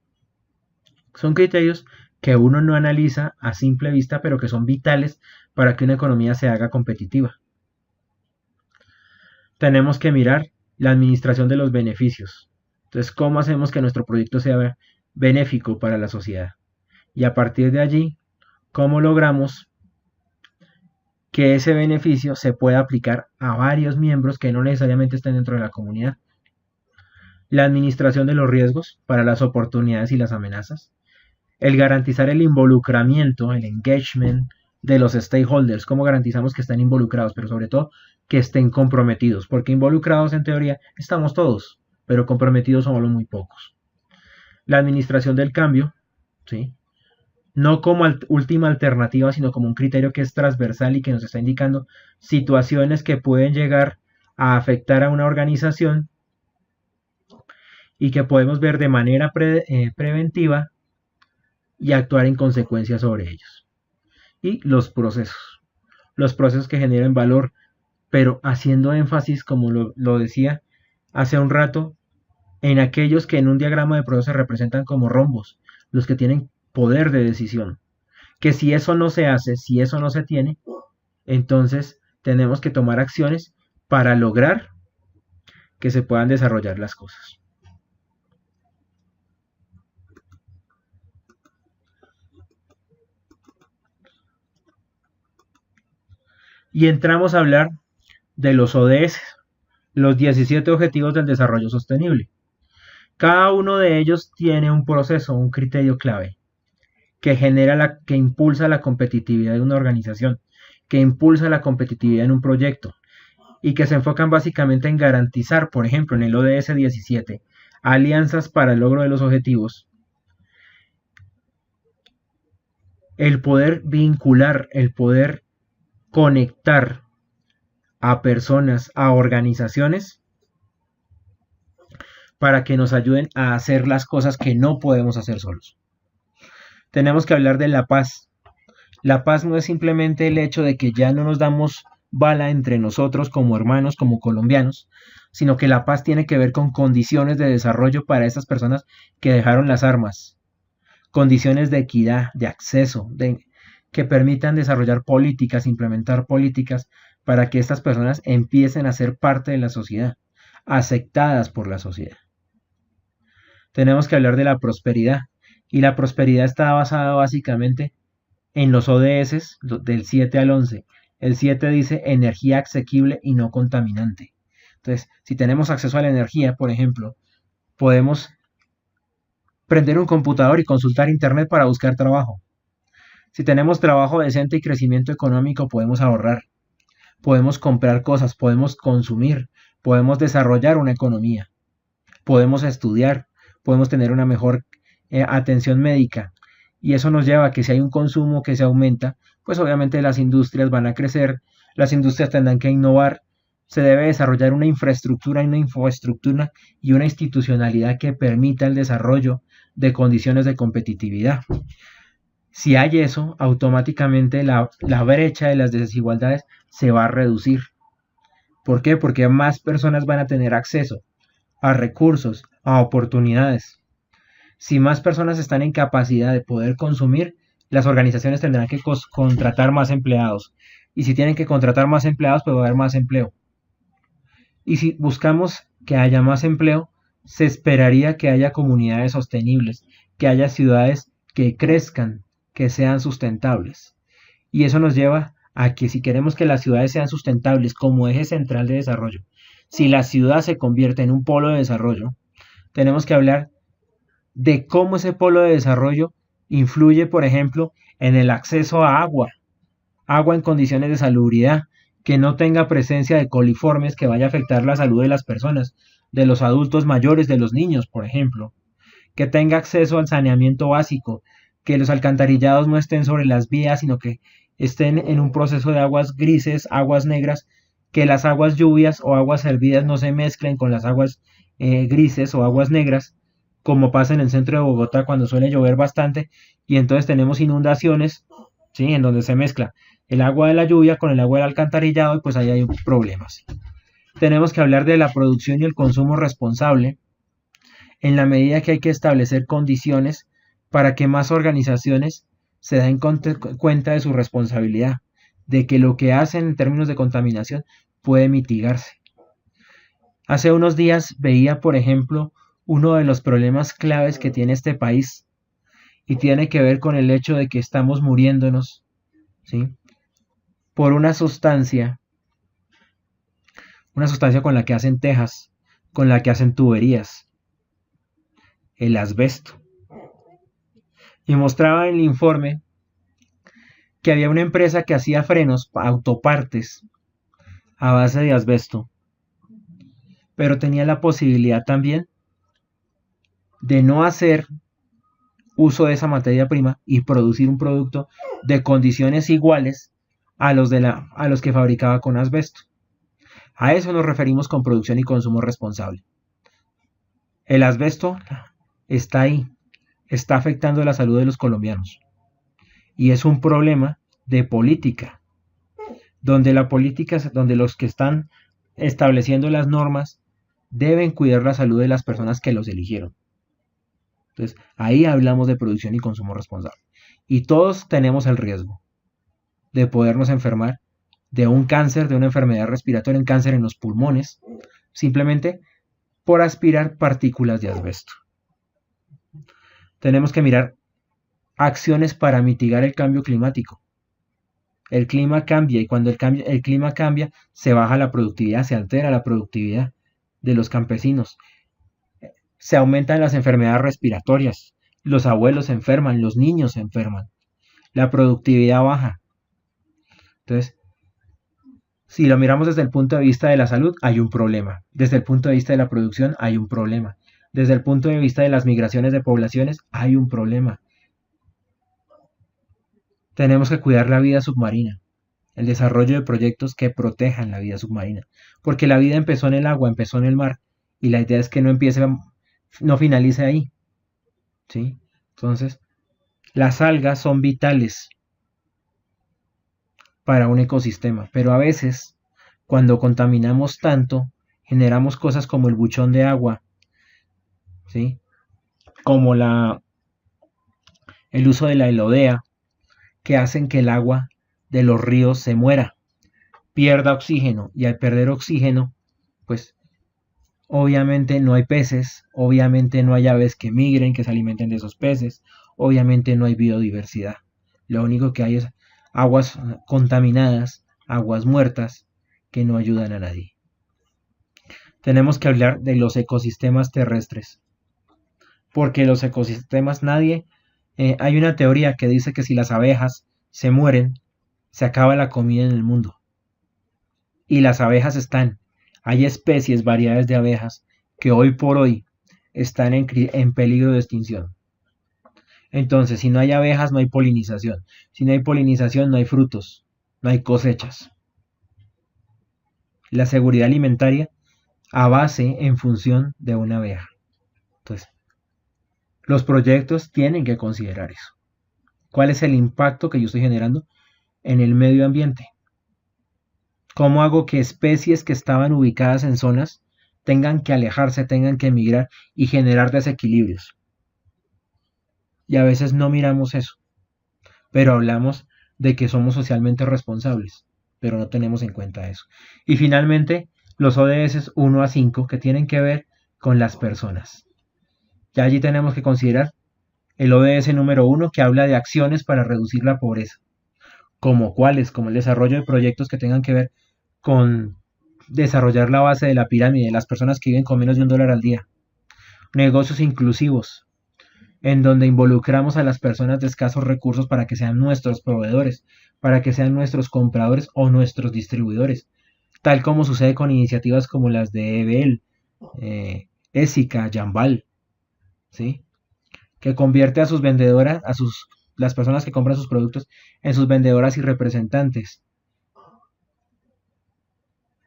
Son criterios que uno no analiza a simple vista, pero que son vitales para que una economía se haga competitiva. Tenemos que mirar la administración de los beneficios. Entonces, ¿cómo hacemos que nuestro proyecto sea benéfico para la sociedad? Y a partir de allí, ¿cómo logramos que ese beneficio se pueda aplicar a varios miembros que no necesariamente estén dentro de la comunidad? La administración de los riesgos para las oportunidades y las amenazas. El garantizar el involucramiento, el engagement de los stakeholders, cómo garantizamos que estén involucrados, pero sobre todo que estén comprometidos, porque involucrados en teoría estamos todos, pero comprometidos somos muy pocos. La administración del cambio, ¿sí? No como última alternativa, sino como un criterio que es transversal y que nos está indicando situaciones que pueden llegar a afectar a una organización y que podemos ver de manera preventiva y actuar en consecuencia sobre ellos. Y los procesos que generen valor, pero haciendo énfasis, como lo decía hace un rato, en aquellos que en un diagrama de procesos se representan como rombos, los que tienen poder de decisión. Que si eso no se hace, si eso no se tiene, entonces tenemos que tomar acciones para lograr que se puedan desarrollar las cosas. Y entramos a hablar de los ODS, los 17 Objetivos del Desarrollo Sostenible. Cada uno de ellos tiene un proceso, un criterio clave, que que impulsa la competitividad de una organización, que impulsa la competitividad en un proyecto, y que se enfocan básicamente en garantizar, por ejemplo, en el ODS 17, alianzas para el logro de los objetivos, el poder vincular, el poder conectar a personas, a organizaciones, para que nos ayuden a hacer las cosas que no podemos hacer solos. Tenemos que hablar de la paz. La paz no es simplemente el hecho de que ya no nos damos bala entre nosotros como hermanos, como colombianos, sino que la paz tiene que ver con condiciones de desarrollo para estas personas que dejaron las armas, condiciones de equidad, de acceso, que permitan desarrollar políticas, implementar políticas para que estas personas empiecen a ser parte de la sociedad, aceptadas por la sociedad. Tenemos que hablar de la prosperidad, y la prosperidad está basada básicamente en los ODS del 7 al 11. El 7 dice energía asequible y no contaminante. Entonces, si tenemos acceso a la energía, por ejemplo, podemos prender un computador y consultar internet para buscar trabajo. Si tenemos trabajo decente y crecimiento económico, podemos ahorrar, podemos comprar cosas, podemos consumir, podemos desarrollar una economía, podemos estudiar, podemos tener una mejor atención médica. Y eso nos lleva a que si hay un consumo que se aumenta, pues obviamente las industrias van a crecer, las industrias tendrán que innovar, se debe desarrollar una infraestructura y una institucionalidad que permita el desarrollo de condiciones de competitividad. Si hay eso, automáticamente la brecha de las desigualdades se va a reducir. ¿Por qué? Porque más personas van a tener acceso a recursos, a oportunidades. Si más personas están en capacidad de poder consumir, las organizaciones tendrán que contratar más empleados. Y si tienen que contratar más empleados, pues va a haber más empleo. Y si buscamos que haya más empleo, se esperaría que haya comunidades sostenibles, que haya ciudades que crezcan, que sean sustentables. Y eso nos lleva a que si queremos que las ciudades sean sustentables como eje central de desarrollo, si la ciudad se convierte en un polo de desarrollo, tenemos que hablar de cómo ese polo de desarrollo influye, por ejemplo, en el acceso a agua, agua en condiciones de salubridad, que no tenga presencia de coliformes que vaya a afectar la salud de las personas, de los adultos mayores, de los niños, por ejemplo, que tenga acceso al saneamiento básico, que los alcantarillados no estén sobre las vías, sino que estén en un proceso de aguas grises, aguas negras, que las aguas lluvias o aguas hervidas no se mezclen con las aguas grises o aguas negras, como pasa en el centro de Bogotá cuando suele llover bastante, y entonces tenemos inundaciones, ¿sí? En donde se mezcla el agua de la lluvia con el agua del alcantarillado, y pues ahí hay problemas. Tenemos que hablar de la producción y el consumo responsable, en la medida que hay que establecer condiciones para que más organizaciones se den cuenta de su responsabilidad, de que lo que hacen en términos de contaminación puede mitigarse. Hace unos días veía, por ejemplo, uno de los problemas claves que tiene este país, y tiene que ver con el hecho de que estamos muriéndonos, ¿sí? Por una sustancia con la que hacen tejas, con la que hacen tuberías, el asbesto. Y mostraba en el informe que había una empresa que hacía frenos, autopartes, a base de asbesto, pero tenía la posibilidad también de no hacer uso de esa materia prima y producir un producto de condiciones iguales a los que fabricaba con asbesto. A eso nos referimos con producción y consumo responsable. El asbesto está ahí, está afectando la salud de los colombianos, y es un problema de política, donde los que están estableciendo las normas deben cuidar la salud de las personas que los eligieron. Entonces, ahí hablamos de producción y consumo responsable. Y todos tenemos el riesgo de podernos enfermar de un cáncer, de una enfermedad respiratoria, un cáncer en los pulmones, simplemente por aspirar partículas de asbesto. Tenemos que mirar acciones para mitigar el cambio climático. El clima cambia, y cuando el clima cambia, se baja la productividad, se altera la productividad de los campesinos. Se aumentan las enfermedades respiratorias, los abuelos se enferman, los niños se enferman, la productividad baja. Entonces, si lo miramos desde el punto de vista de la salud, hay un problema. Desde el punto de vista de la producción, hay un problema. Desde el punto de vista de las migraciones de poblaciones, hay un problema. Tenemos que cuidar la vida submarina, el desarrollo de proyectos que protejan la vida submarina, porque la vida empezó en el agua, empezó en el mar, y la idea es que no finalice ahí, ¿sí? Entonces, las algas son vitales para un ecosistema. Pero a veces, cuando contaminamos tanto, generamos cosas como el buchón de agua, ¿sí? Como el uso de la elodea, que hacen que el agua de los ríos se muera, pierda oxígeno, y al perder oxígeno, pues obviamente no hay peces, obviamente no hay aves que migren, que se alimenten de esos peces, obviamente no hay biodiversidad. Lo único que hay es aguas contaminadas, aguas muertas, que no ayudan a nadie. Tenemos que hablar de los ecosistemas terrestres, porque los ecosistemas hay una teoría que dice que si las abejas se mueren, se acaba la comida en el mundo. Y las abejas hay especies, variedades de abejas, que hoy por hoy están en peligro de extinción. Entonces, si no hay abejas, no hay polinización. Si no hay polinización, no hay frutos, no hay cosechas. La seguridad alimentaria a base en función de una abeja. Entonces, los proyectos tienen que considerar eso. ¿Cuál es el impacto que yo estoy generando en el medio ambiente? ¿Cómo hago que especies que estaban ubicadas en zonas tengan que alejarse, tengan que emigrar y generar desequilibrios? Y a veces no miramos eso, pero hablamos de que somos socialmente responsables, pero no tenemos en cuenta eso. Y finalmente, los ODS 1 a 5 que tienen que ver con las personas. Ya allí tenemos que considerar el ODS número 1 que habla de acciones para reducir la pobreza. ¿Como cuáles? Como el desarrollo de proyectos que tengan que ver con desarrollar la base de la pirámide, las personas que viven con menos de $1 al día. Negocios inclusivos, en donde involucramos a las personas de escasos recursos para que sean nuestros proveedores, para que sean nuestros compradores o nuestros distribuidores, tal como sucede con iniciativas como las de EBEL, ESICA, Jambal, ¿sí? Que convierte a sus vendedoras, las personas que compran sus productos, en sus vendedoras y representantes.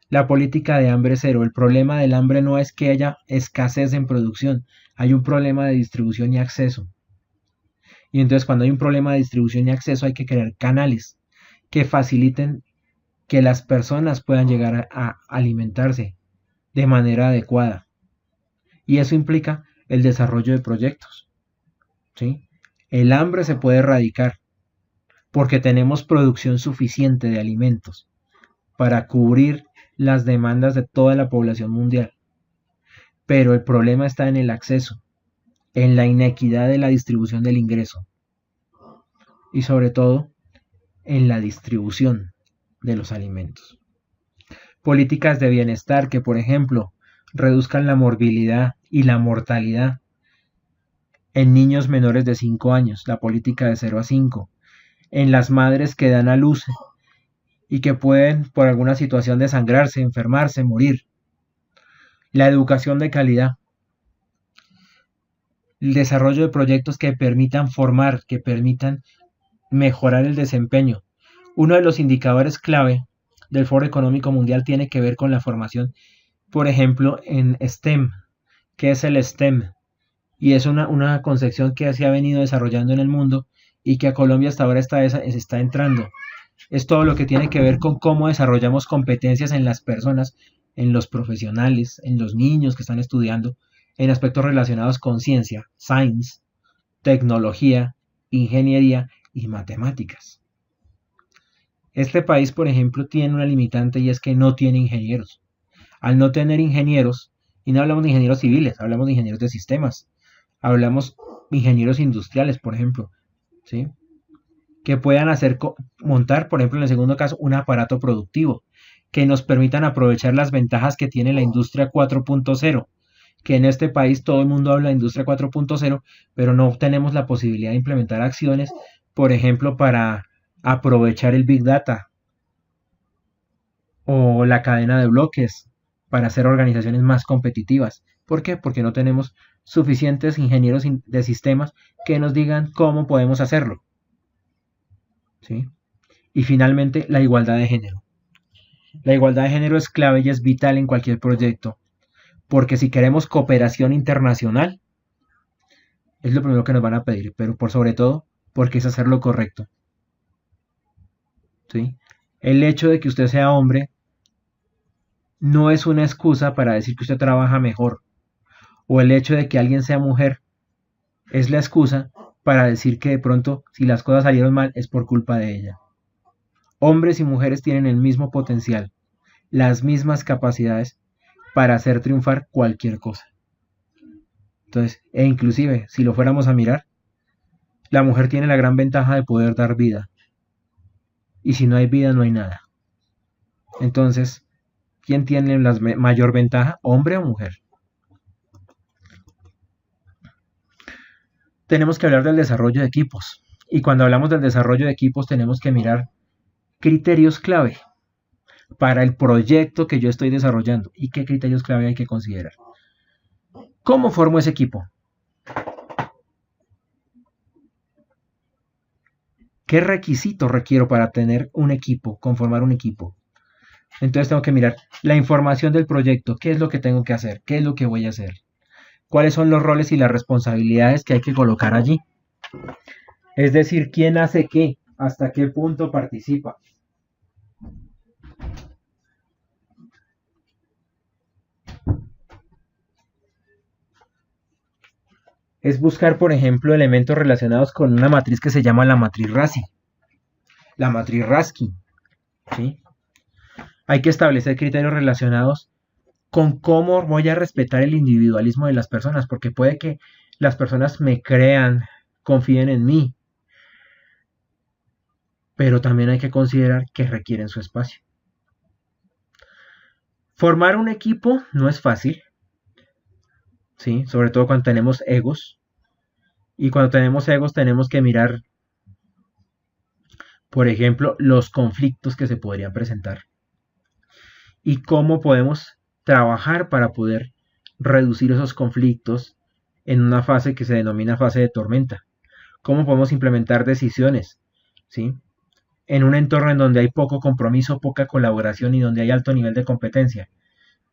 La política de hambre cero. El problema del hambre no es que haya escasez en producción, hay un problema de distribución y acceso. Y entonces cuando hay un problema de distribución y acceso hay que crear canales que faciliten que las personas puedan llegar a alimentarse de manera adecuada. Y eso implica el desarrollo de proyectos, ¿sí? El hambre se puede erradicar porque tenemos producción suficiente de alimentos para cubrir las demandas de toda la población mundial. Pero el problema está en el acceso, en la inequidad de la distribución del ingreso y sobre todo en la distribución de los alimentos. Políticas de bienestar que, por ejemplo, reduzcan la morbilidad y la mortalidad en niños menores de 5 años, la política de 0 a 5, en las madres que dan a luz y que pueden por alguna situación desangrarse, enfermarse, morir. La educación de calidad. El desarrollo de proyectos que permitan formar, que permitan mejorar el desempeño. Uno de los indicadores clave del Foro Económico Mundial tiene que ver con la formación, por ejemplo, en STEM. ¿Qué es el STEM? Y es una concepción que se ha venido desarrollando en el mundo y que a Colombia hasta ahora está entrando. Es todo lo que tiene que ver con cómo desarrollamos competencias en las personas, en los profesionales, en los niños que están estudiando, en aspectos relacionados con ciencia, science, tecnología, ingeniería y matemáticas. Este país, por ejemplo, tiene una limitante y es que no tiene ingenieros. Al no tener ingenieros, y no hablamos de ingenieros civiles, hablamos de ingenieros de sistemas, hablamos de ingenieros industriales, por ejemplo, ¿sí? Que puedan montar, por ejemplo, en el segundo caso, un aparato productivo, que nos permitan aprovechar las ventajas que tiene la industria 4.0, que en este país todo el mundo habla de industria 4.0, pero no tenemos la posibilidad de implementar acciones, por ejemplo, para aprovechar el Big Data o la cadena de bloques para hacer organizaciones más competitivas. ¿Por qué? Porque no tenemos suficientes ingenieros de sistemas que nos digan cómo podemos hacerlo. ¿Sí? Y finalmente, la igualdad de género. La igualdad de género es clave y es vital en cualquier proyecto, porque si queremos cooperación internacional, es lo primero que nos van a pedir, pero por sobre todo, porque es hacer lo correcto. ¿Sí? El hecho de que usted sea hombre no es una excusa para decir que usted trabaja mejor. O el hecho de que alguien sea mujer es la excusa para decir que de pronto si las cosas salieron mal es por culpa de ella. Hombres y mujeres tienen el mismo potencial, las mismas capacidades para hacer triunfar cualquier cosa. Entonces, e inclusive, si lo fuéramos a mirar, la mujer tiene la gran ventaja de poder dar vida. Y si no hay vida, no hay nada. Entonces, ¿quién tiene la mayor ventaja? ¿Hombre o mujer? Tenemos que hablar del desarrollo de equipos. Y cuando hablamos del desarrollo de equipos, tenemos que mirar criterios clave para el proyecto que yo estoy desarrollando. ¿Y qué criterios clave hay que considerar? ¿Cómo formo ese equipo? ¿Qué requisitos requiero para tener un equipo, conformar un equipo? Entonces tengo que mirar la información del proyecto, qué es lo que tengo que hacer, qué es lo que voy a hacer, cuáles son los roles y las responsabilidades que hay que colocar allí. Es decir, quién hace qué, hasta qué punto participa. Es buscar, por ejemplo, elementos relacionados con una matriz que se llama la matriz Rassi. La matriz Raskin. ¿Sí? Hay que establecer criterios relacionados con cómo voy a respetar el individualismo de las personas, porque puede que las personas me crean, confíen en mí, pero también hay que considerar que requieren su espacio. Formar un equipo no es fácil, ¿sí? Sobre todo cuando tenemos egos, y cuando tenemos egos tenemos que mirar, por ejemplo, los conflictos que se podrían presentar y cómo podemos trabajar para poder reducir esos conflictos en una fase que se denomina fase de tormenta. Cómo podemos implementar decisiones, ¿sí? En un entorno en donde hay poco compromiso, poca colaboración y donde hay alto nivel de competencia.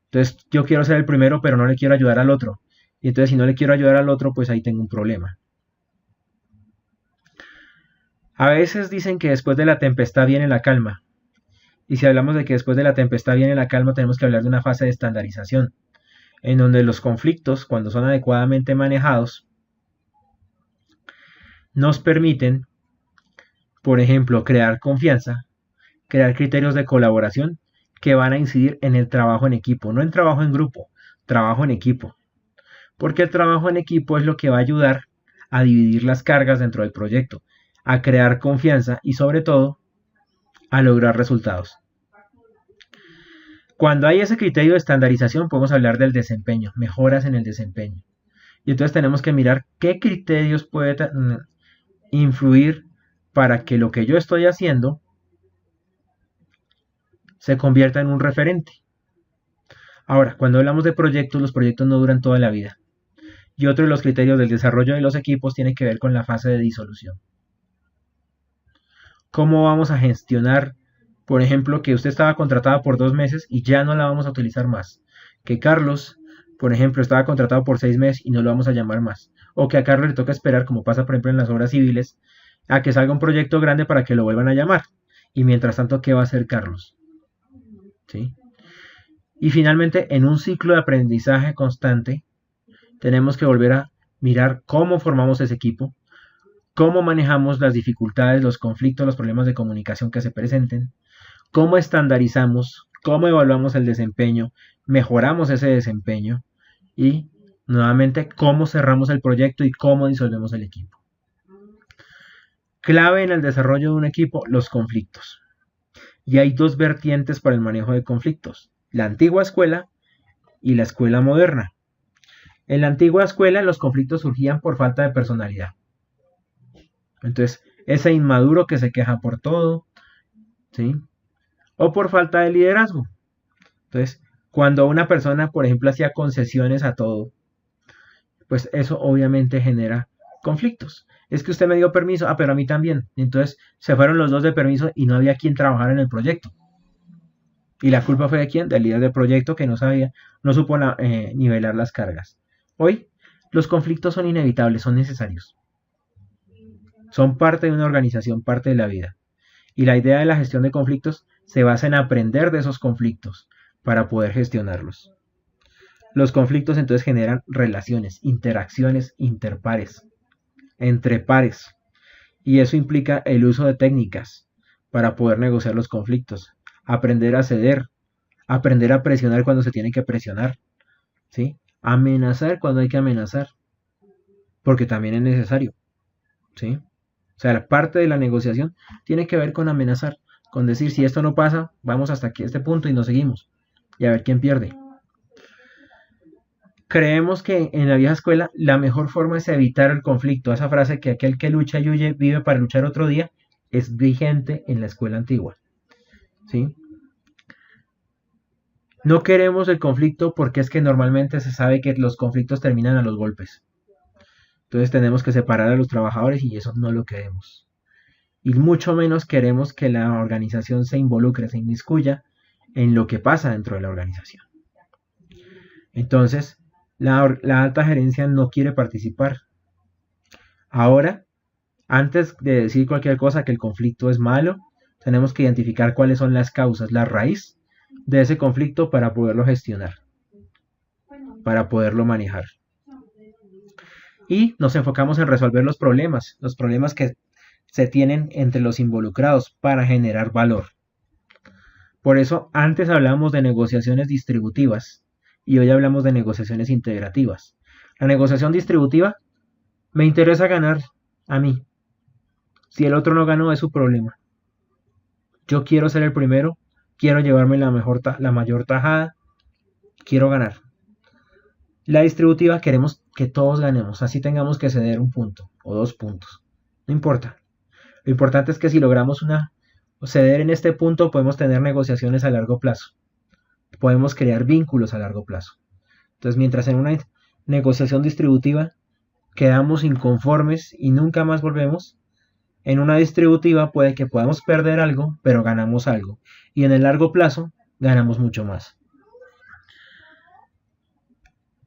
Entonces yo quiero ser el primero, pero no le quiero ayudar al otro. Y entonces si no le quiero ayudar al otro, pues ahí tengo un problema. A veces dicen que después de la tempestad viene la calma. Y si hablamos de que después de la tempestad viene la calma, tenemos que hablar de una fase de estandarización, en donde los conflictos, cuando son adecuadamente manejados, nos permiten, por ejemplo, crear confianza, crear criterios de colaboración que van a incidir en el trabajo en equipo, no en trabajo en grupo, trabajo en equipo. Porque el trabajo en equipo es lo que va a ayudar a dividir las cargas dentro del proyecto, a crear confianza y sobre todo a lograr resultados. Cuando hay ese criterio de estandarización podemos hablar del desempeño, mejoras en el desempeño. Y entonces tenemos que mirar qué criterios puede influir para que lo que yo estoy haciendo se convierta en un referente. Ahora, cuando hablamos de proyectos, los proyectos no duran toda la vida. Y otro de los criterios del desarrollo de los equipos tiene que ver con la fase de disolución. ¿Cómo vamos a gestionar, por ejemplo, que usted estaba contratada por 2 meses y ya no la vamos a utilizar más? Que Carlos, por ejemplo, estaba contratado por 6 meses y no lo vamos a llamar más. O que a Carlos le toca esperar, como pasa por ejemplo en las obras civiles, a que salga un proyecto grande para que lo vuelvan a llamar. Y mientras tanto, ¿qué va a hacer Carlos? ¿Sí? Y finalmente, en un ciclo de aprendizaje constante, tenemos que volver a mirar cómo formamos ese equipo, cómo manejamos las dificultades, los conflictos, los problemas de comunicación que se presenten, cómo estandarizamos, cómo evaluamos el desempeño, mejoramos ese desempeño y nuevamente cómo cerramos el proyecto y cómo disolvemos el equipo. Clave en el desarrollo de un equipo, los conflictos. Y hay 2 vertientes para el manejo de conflictos, la antigua escuela y la escuela moderna. En la antigua escuela los conflictos surgían por falta de personalidad. Entonces, ese inmaduro que se queja por todo, ¿sí? O por falta de liderazgo. Entonces, cuando una persona, por ejemplo, hacía concesiones a todo, pues eso obviamente genera conflictos. Es que usted me dio permiso, pero a mí también. Entonces, se fueron los 2 de permiso y no había quien trabajara en el proyecto. ¿Y la culpa fue de quién? Del líder del proyecto que no supo nivelar las cargas. Hoy, los conflictos son inevitables, son necesarios. Son parte de una organización, parte de la vida. Y la idea de la gestión de conflictos se basa en aprender de esos conflictos para poder gestionarlos. Los conflictos entonces generan relaciones, interacciones interpares, entre pares, y eso implica el uso de técnicas para poder negociar los conflictos, aprender a ceder, aprender a presionar cuando se tiene que presionar, ¿sí? Amenazar cuando hay que amenazar, porque también es necesario, ¿sí? O sea, la parte de la negociación tiene que ver con amenazar, con decir, si esto no pasa, vamos hasta aquí, este punto y nos seguimos, y a ver quién pierde. Creemos que en la vieja escuela la mejor forma es evitar el conflicto. Esa frase que aquel que lucha y huye vive para luchar otro día es vigente en la escuela antigua, ¿sí? No queremos el conflicto porque es que normalmente se sabe que los conflictos terminan a los golpes. Entonces tenemos que separar a los trabajadores y eso no lo queremos. Y mucho menos queremos que la organización se involucre, se inmiscuya en lo que pasa dentro de la organización. Entonces, la alta gerencia no quiere participar. Ahora, antes de decir cualquier cosa que el conflicto es malo, tenemos que identificar cuáles son las causas, la raíz de ese conflicto para poderlo gestionar, para poderlo manejar. Y nos enfocamos en resolver los problemas que se tienen entre los involucrados para generar valor. Por eso antes hablamos de negociaciones distributivas y hoy hablamos de negociaciones integrativas. La negociación distributiva, me interesa ganar a mí. Si el otro no ganó es su problema. Yo quiero ser el primero, quiero llevarme la mayor tajada, quiero ganar. La distributiva queremos que todos ganemos, así tengamos que ceder un punto o 2 puntos. No importa. Lo importante es que si logramos ceder en este punto, podemos tener negociaciones a largo plazo. Podemos crear vínculos a largo plazo. Entonces, mientras en una negociación distributiva quedamos inconformes y nunca más volvemos, en una distributiva puede que podamos perder algo, pero ganamos algo. Y en el largo plazo, ganamos mucho más.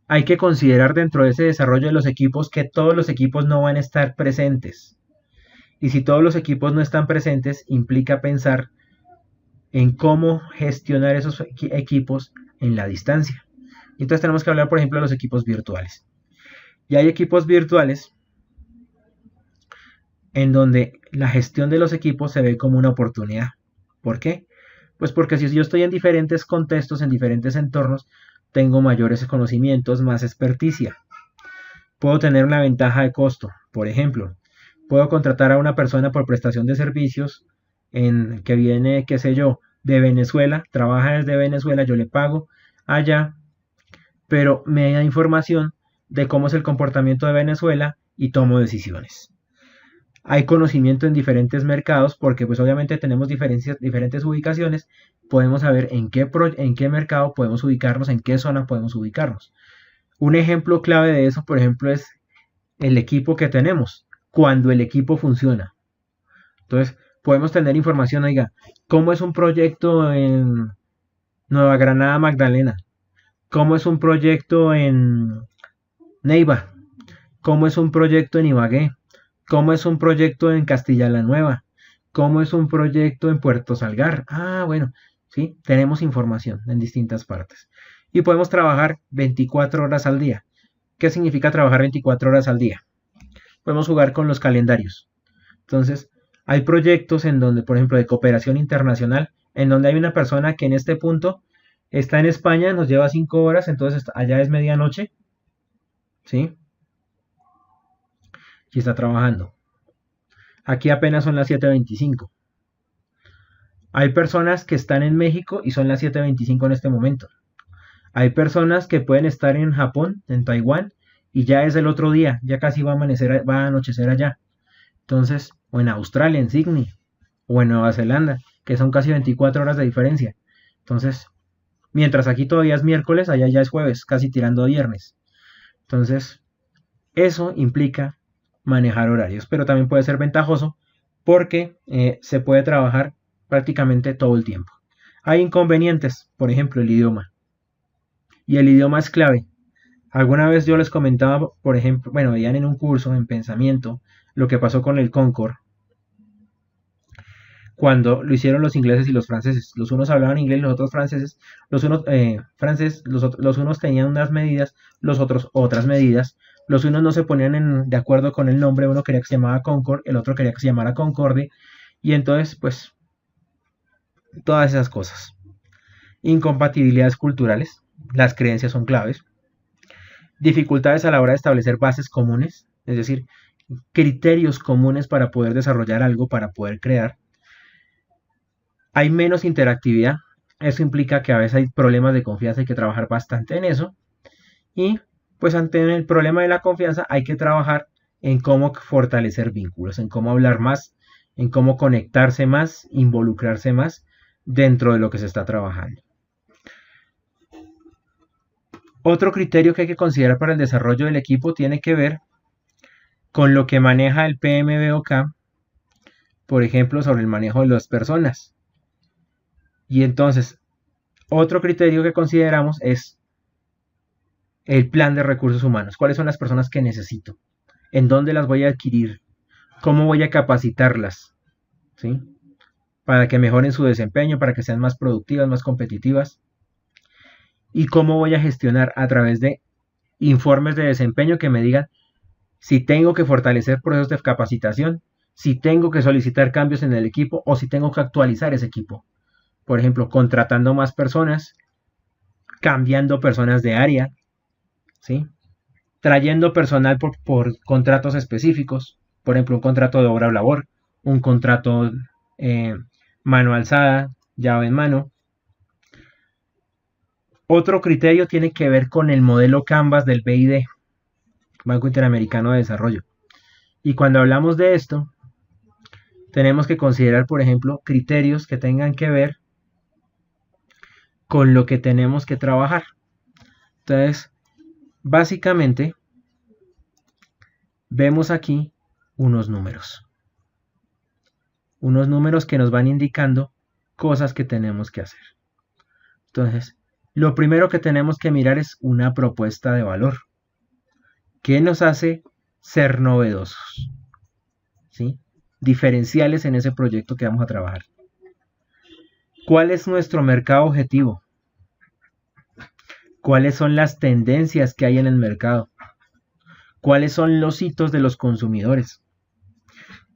Hay que considerar dentro de ese desarrollo de los equipos que todos los equipos no van a estar presentes. Y si todos los equipos no están presentes, implica pensar en cómo gestionar esos equipos en la distancia. Entonces tenemos que hablar, por ejemplo, de los equipos virtuales. Y hay equipos virtuales en donde la gestión de los equipos se ve como una oportunidad. ¿Por qué? Pues porque si yo estoy en diferentes contextos, en diferentes entornos, tengo mayores conocimientos, más experticia. Puedo tener una ventaja de costo. Por ejemplo, puedo contratar a una persona por prestación de servicios que viene, qué sé yo, de Venezuela, trabaja desde Venezuela, yo le pago allá, pero me da información de cómo es el comportamiento de Venezuela y tomo decisiones. Hay conocimiento en diferentes mercados porque pues obviamente tenemos diferentes ubicaciones, podemos saber en qué mercado podemos ubicarnos, en qué zona podemos ubicarnos. Un ejemplo clave de eso, por ejemplo, es el equipo que tenemos, cuando el equipo funciona. Entonces, podemos tener información, oiga, ¿cómo es un proyecto en Nueva Granada, Magdalena? ¿Cómo es un proyecto en Neiva? ¿Cómo es un proyecto en Ibagué? ¿Cómo es un proyecto en Castilla la Nueva? ¿Cómo es un proyecto en Puerto Salgar? Ah, bueno, sí, tenemos información en distintas partes. Y podemos trabajar 24 horas al día. ¿Qué significa trabajar 24 horas al día? Podemos jugar con los calendarios. Entonces, hay proyectos en donde, por ejemplo, de cooperación internacional, en donde hay una persona que en este punto está en España, nos lleva 5 horas, entonces allá es medianoche, ¿sí? Y está trabajando. Aquí apenas son las 7:25. Hay personas que están en México y son las 7:25 en este momento. Hay personas que pueden estar en Japón, en Taiwán, y ya es el otro día, ya casi va a anochecer allá. Entonces, o en Australia, en Sydney, o en Nueva Zelanda, que son casi 24 horas de diferencia. Entonces, mientras aquí todavía es miércoles, allá ya es jueves, casi tirando a viernes. Entonces, eso implica manejar horarios, pero también puede ser ventajoso porque se puede trabajar prácticamente todo el tiempo. Hay inconvenientes, por ejemplo, el idioma. Y el idioma es clave. Alguna vez yo les comentaba, por ejemplo, bueno, veían en un curso en pensamiento lo que pasó con el Concorde. cuando lo hicieron los ingleses y los franceses. Los unos hablaban inglés, los otros franceses. Los unos los unos tenían unas medidas, los otros otras medidas. Los unos no se ponían de acuerdo con el nombre, uno quería que se llamara Concorde, el otro quería que se llamara Concorde, y entonces, pues, todas esas cosas. Incompatibilidades culturales, las creencias son claves. Dificultades a la hora de establecer bases comunes, es decir, criterios comunes para poder desarrollar algo, para poder crear. Hay menos interactividad, eso implica que a veces hay problemas de confianza, hay que trabajar bastante en eso. Y pues ante el problema de la confianza hay que trabajar en cómo fortalecer vínculos, en cómo hablar más, en cómo conectarse más, involucrarse más dentro de lo que se está trabajando. Otro criterio que hay que considerar para el desarrollo del equipo tiene que ver con lo que maneja el PMBOK, por ejemplo, sobre el manejo de las personas. Y entonces, otro criterio que consideramos es el plan de recursos humanos. ¿Cuáles son las personas que necesito? ¿En dónde las voy a adquirir? ¿Cómo voy a capacitarlas? ¿Sí? Para que mejoren su desempeño, para que sean más productivas, más competitivas. ¿Y cómo voy a gestionar a través de informes de desempeño que me digan si tengo que fortalecer procesos de capacitación, si tengo que solicitar cambios en el equipo o si tengo que actualizar ese equipo? Por ejemplo, contratando más personas, cambiando personas de área, ¿sí? Trayendo personal por contratos específicos, por ejemplo, un contrato de obra o labor, un contrato mano alzada, llave en mano. Otro criterio tiene que ver con el modelo Canvas del BID, Banco Interamericano de Desarrollo. Y cuando hablamos de esto, tenemos que considerar, por ejemplo, criterios que tengan que ver con lo que tenemos que trabajar. Entonces, básicamente, vemos aquí unos números. Unos números que nos van indicando cosas que tenemos que hacer. Entonces, lo primero que tenemos que mirar es una propuesta de valor. ¿Qué nos hace ser novedosos? ¿Sí? Diferenciales en ese proyecto que vamos a trabajar. ¿Cuál es nuestro mercado objetivo? ¿Cuáles son las tendencias que hay en el mercado? ¿Cuáles son los hitos de los consumidores?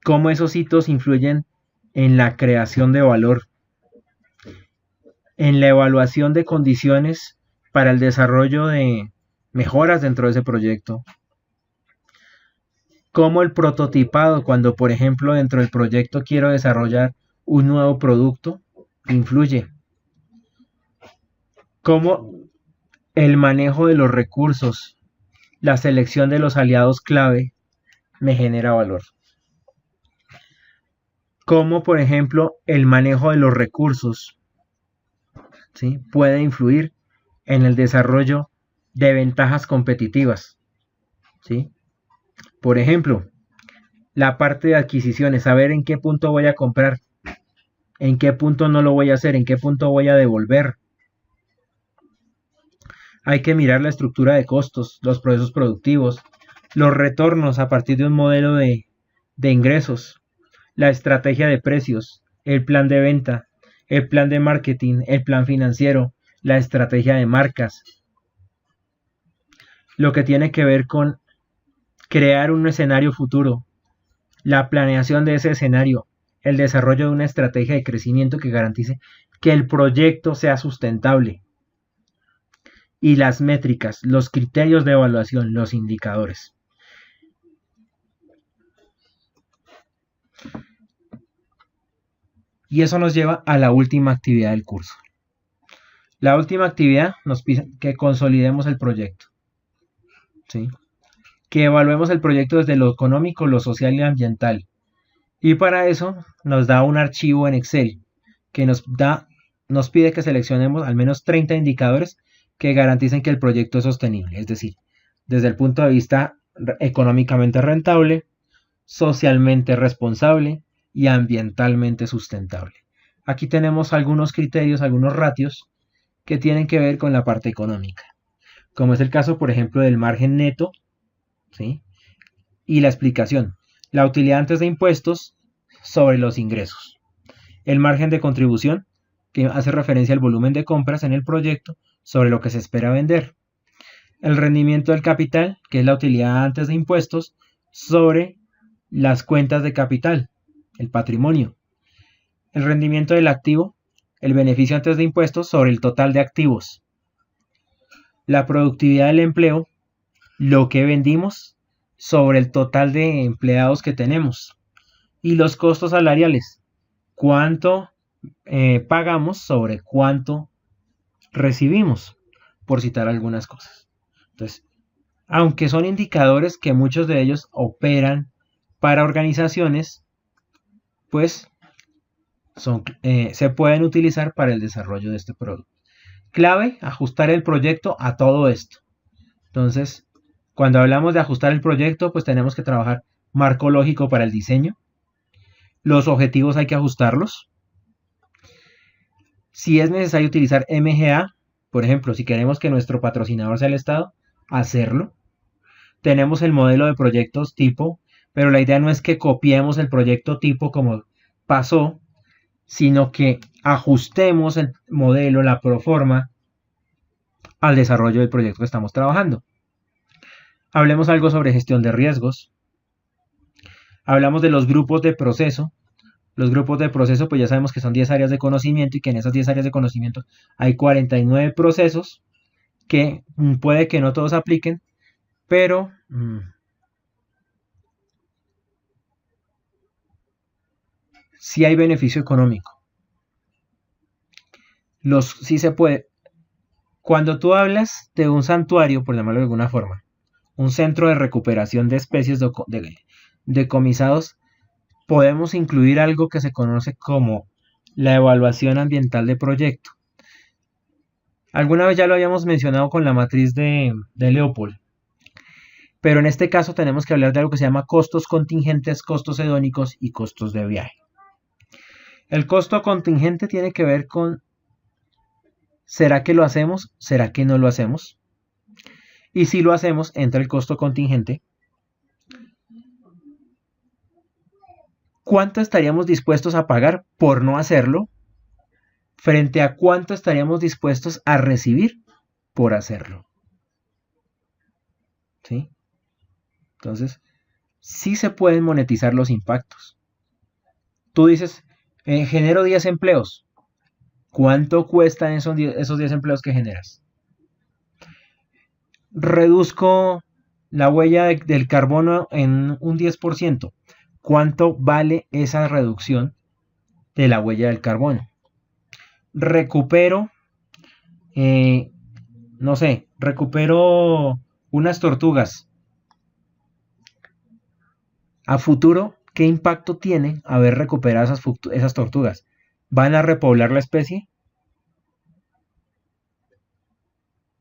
¿Cómo esos hitos influyen en la creación de valor? En la evaluación de condiciones para el desarrollo de mejoras dentro de ese proyecto. Cómo el prototipado, cuando por ejemplo dentro del proyecto quiero desarrollar un nuevo producto, influye. Cómo el manejo de los recursos, la selección de los aliados clave me genera valor. Cómo por ejemplo el manejo de los recursos, ¿sí?, puede influir en el desarrollo de ventajas competitivas, ¿sí? Por ejemplo, la parte de adquisiciones, saber en qué punto voy a comprar, en qué punto no lo voy a hacer, en qué punto voy a devolver. Hay que mirar la estructura de costos, los procesos productivos, los retornos a partir de un modelo de ingresos, la estrategia de precios, el plan de venta, el plan de marketing, el plan financiero, la estrategia de marcas. Lo que tiene que ver con crear un escenario futuro, la planeación de ese escenario, el desarrollo de una estrategia de crecimiento que garantice que el proyecto sea sustentable. Y las métricas, los criterios de evaluación, los indicadores. Y eso nos lleva a la última actividad del curso. La última actividad nos pide que consolidemos el proyecto, ¿sí?, que evaluemos el proyecto desde lo económico, lo social y ambiental. Y para eso nos da un archivo en Excel que nos pide que seleccionemos al menos 30 indicadores que garanticen que el proyecto es sostenible, es decir, desde el punto de vista económicamente rentable, socialmente responsable y ambientalmente sustentable. Aquí tenemos algunos criterios, algunos ratios que tienen que ver con la parte económica, como es el caso, por ejemplo, del margen neto, ¿sí?, y la explicación, la utilidad antes de impuestos sobre los ingresos. El margen de contribución, que hace referencia al volumen de compras en el proyecto sobre lo que se espera vender. El rendimiento del capital, que es la utilidad antes de impuestos, sobre las cuentas de capital, el patrimonio. El rendimiento del activo, el beneficio antes de impuestos sobre el total de activos. La productividad del empleo, lo que vendimos sobre el total de empleados que tenemos. Y los costos salariales, cuánto pagamos sobre cuánto recibimos, por citar algunas cosas. Entonces, aunque son indicadores que muchos de ellos operan para organizaciones, pues se pueden utilizar para el desarrollo de este producto. Clave, ajustar el proyecto a todo esto. Entonces, cuando hablamos de ajustar el proyecto, pues tenemos que trabajar marco lógico para el diseño. Los objetivos hay que ajustarlos. Si es necesario utilizar MGA, por ejemplo, si queremos que nuestro patrocinador sea el Estado, hacerlo. Tenemos el modelo de proyectos tipo, pero la idea no es que copiemos el proyecto tipo como pasó, sino que ajustemos el modelo, la proforma, al desarrollo del proyecto que estamos trabajando. Hablemos algo sobre gestión de riesgos. Hablamos de los grupos de proceso. Los grupos de proceso, pues ya sabemos que son 10 áreas de conocimiento y que en esas 10 áreas de conocimiento hay 49 procesos que puede que no todos apliquen, pero sí hay beneficio económico. Sí se puede. Cuando tú hablas de un santuario, por llamarlo de alguna forma, un centro de recuperación de especies decomisados, podemos incluir algo que se conoce como la evaluación ambiental de proyecto. Alguna vez ya lo habíamos mencionado con la matriz de Leopold, pero en este caso tenemos que hablar de algo que se llama costos contingentes, costos hedónicos y costos de viaje. El costo contingente tiene que ver con ¿será que lo hacemos? ¿Será que no lo hacemos? Y si lo hacemos, entra el costo contingente. ¿Cuánto estaríamos dispuestos a pagar por no hacerlo? Frente a cuánto estaríamos dispuestos a recibir por hacerlo. ¿Sí? Entonces, sí se pueden monetizar los impactos. Tú dices, genero 10 empleos. ¿Cuánto cuestan esos 10 empleos que generas? Reduzco la huella del carbono en un 10%. ¿Cuánto vale esa reducción de la huella del carbono? Recupero, no sé, recupero unas tortugas. A futuro, ¿qué impacto tiene haber recuperado esas tortugas? ¿Van a repoblar la especie?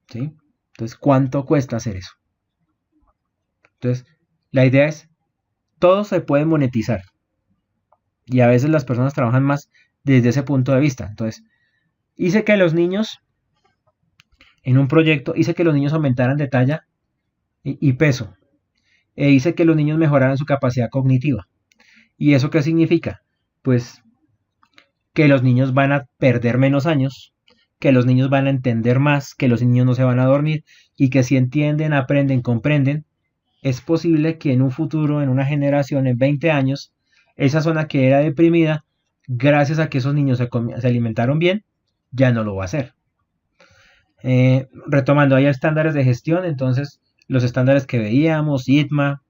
¿Sí? Entonces, ¿cuánto cuesta hacer eso? Entonces, la idea es, todo se puede monetizar. Y a veces las personas trabajan más desde ese punto de vista. Entonces, hice que los niños, en un proyecto, hice que los niños aumentaran de talla y peso. E hice que los niños mejoraran su capacidad cognitiva. ¿Y eso qué significa? Pues que los niños van a perder menos años, que los niños van a entender más, que los niños no se van a dormir y que si entienden, aprenden, comprenden, es posible que en un futuro, en una generación, en 20 años, esa zona que era deprimida, gracias a que esos niños se alimentaron bien, ya no lo va a hacer. Retomando, hay estándares de gestión, entonces los estándares que veíamos, ITMA,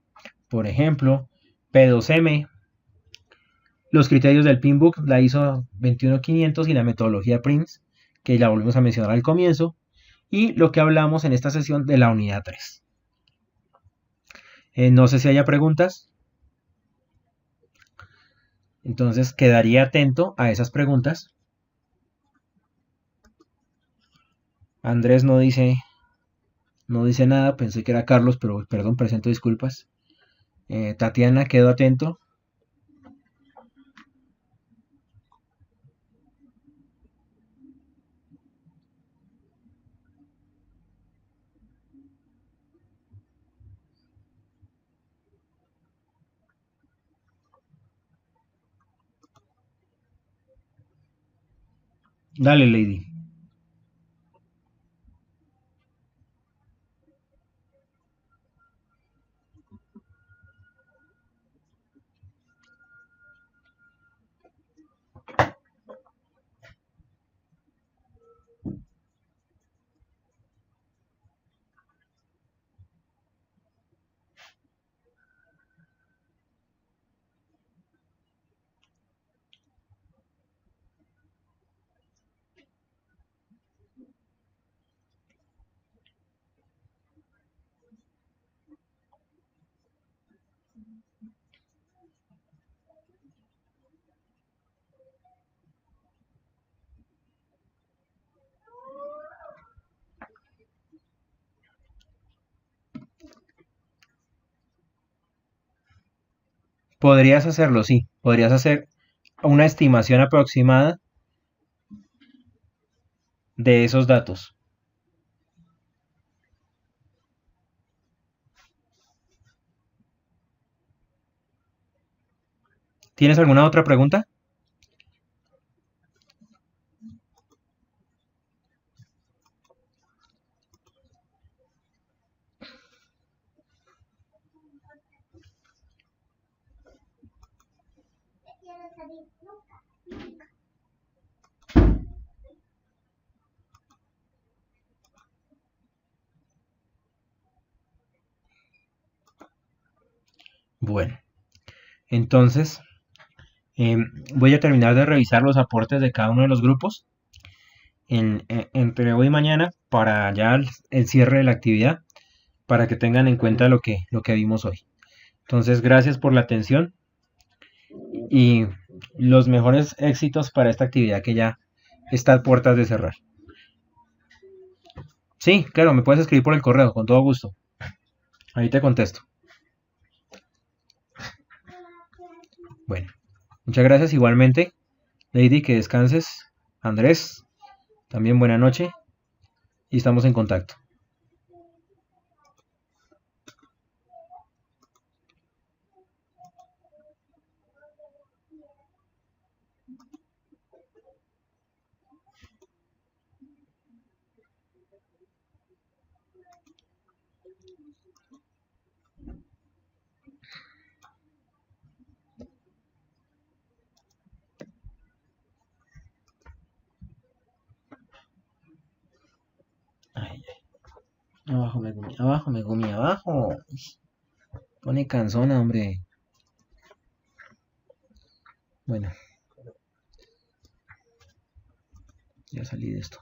por ejemplo, P2M, los criterios del PMBOK, la ISO 21500 y la metodología PRINCE, que la volvimos a mencionar al comienzo, y lo que hablamos en esta sesión de la unidad 3. No sé si haya preguntas. Entonces quedaría atento a esas preguntas. Andrés no dice nada, pensé que era Carlos, pero perdón, presento disculpas. Tatiana, quedo atento. Dale, Lady. Podrías hacerlo, sí. Podrías hacer una estimación aproximada de esos datos. ¿Tienes alguna otra pregunta? Bueno, entonces voy a terminar de revisar los aportes de cada uno de los grupos entre hoy y mañana para ya el cierre de la actividad, para que tengan en cuenta lo que vimos hoy. Entonces, gracias por la atención y los mejores éxitos para esta actividad que ya está a puertas de cerrar. Sí, claro, me puedes escribir por el correo, con todo gusto. Ahí te contesto. Bueno, muchas gracias igualmente, Lady, que descanses. Andrés, también buena noche y estamos en contacto. Ay, abajo me gumi, abajo me gumi, abajo. Pone cansona, hombre. Bueno, ya salí de esto.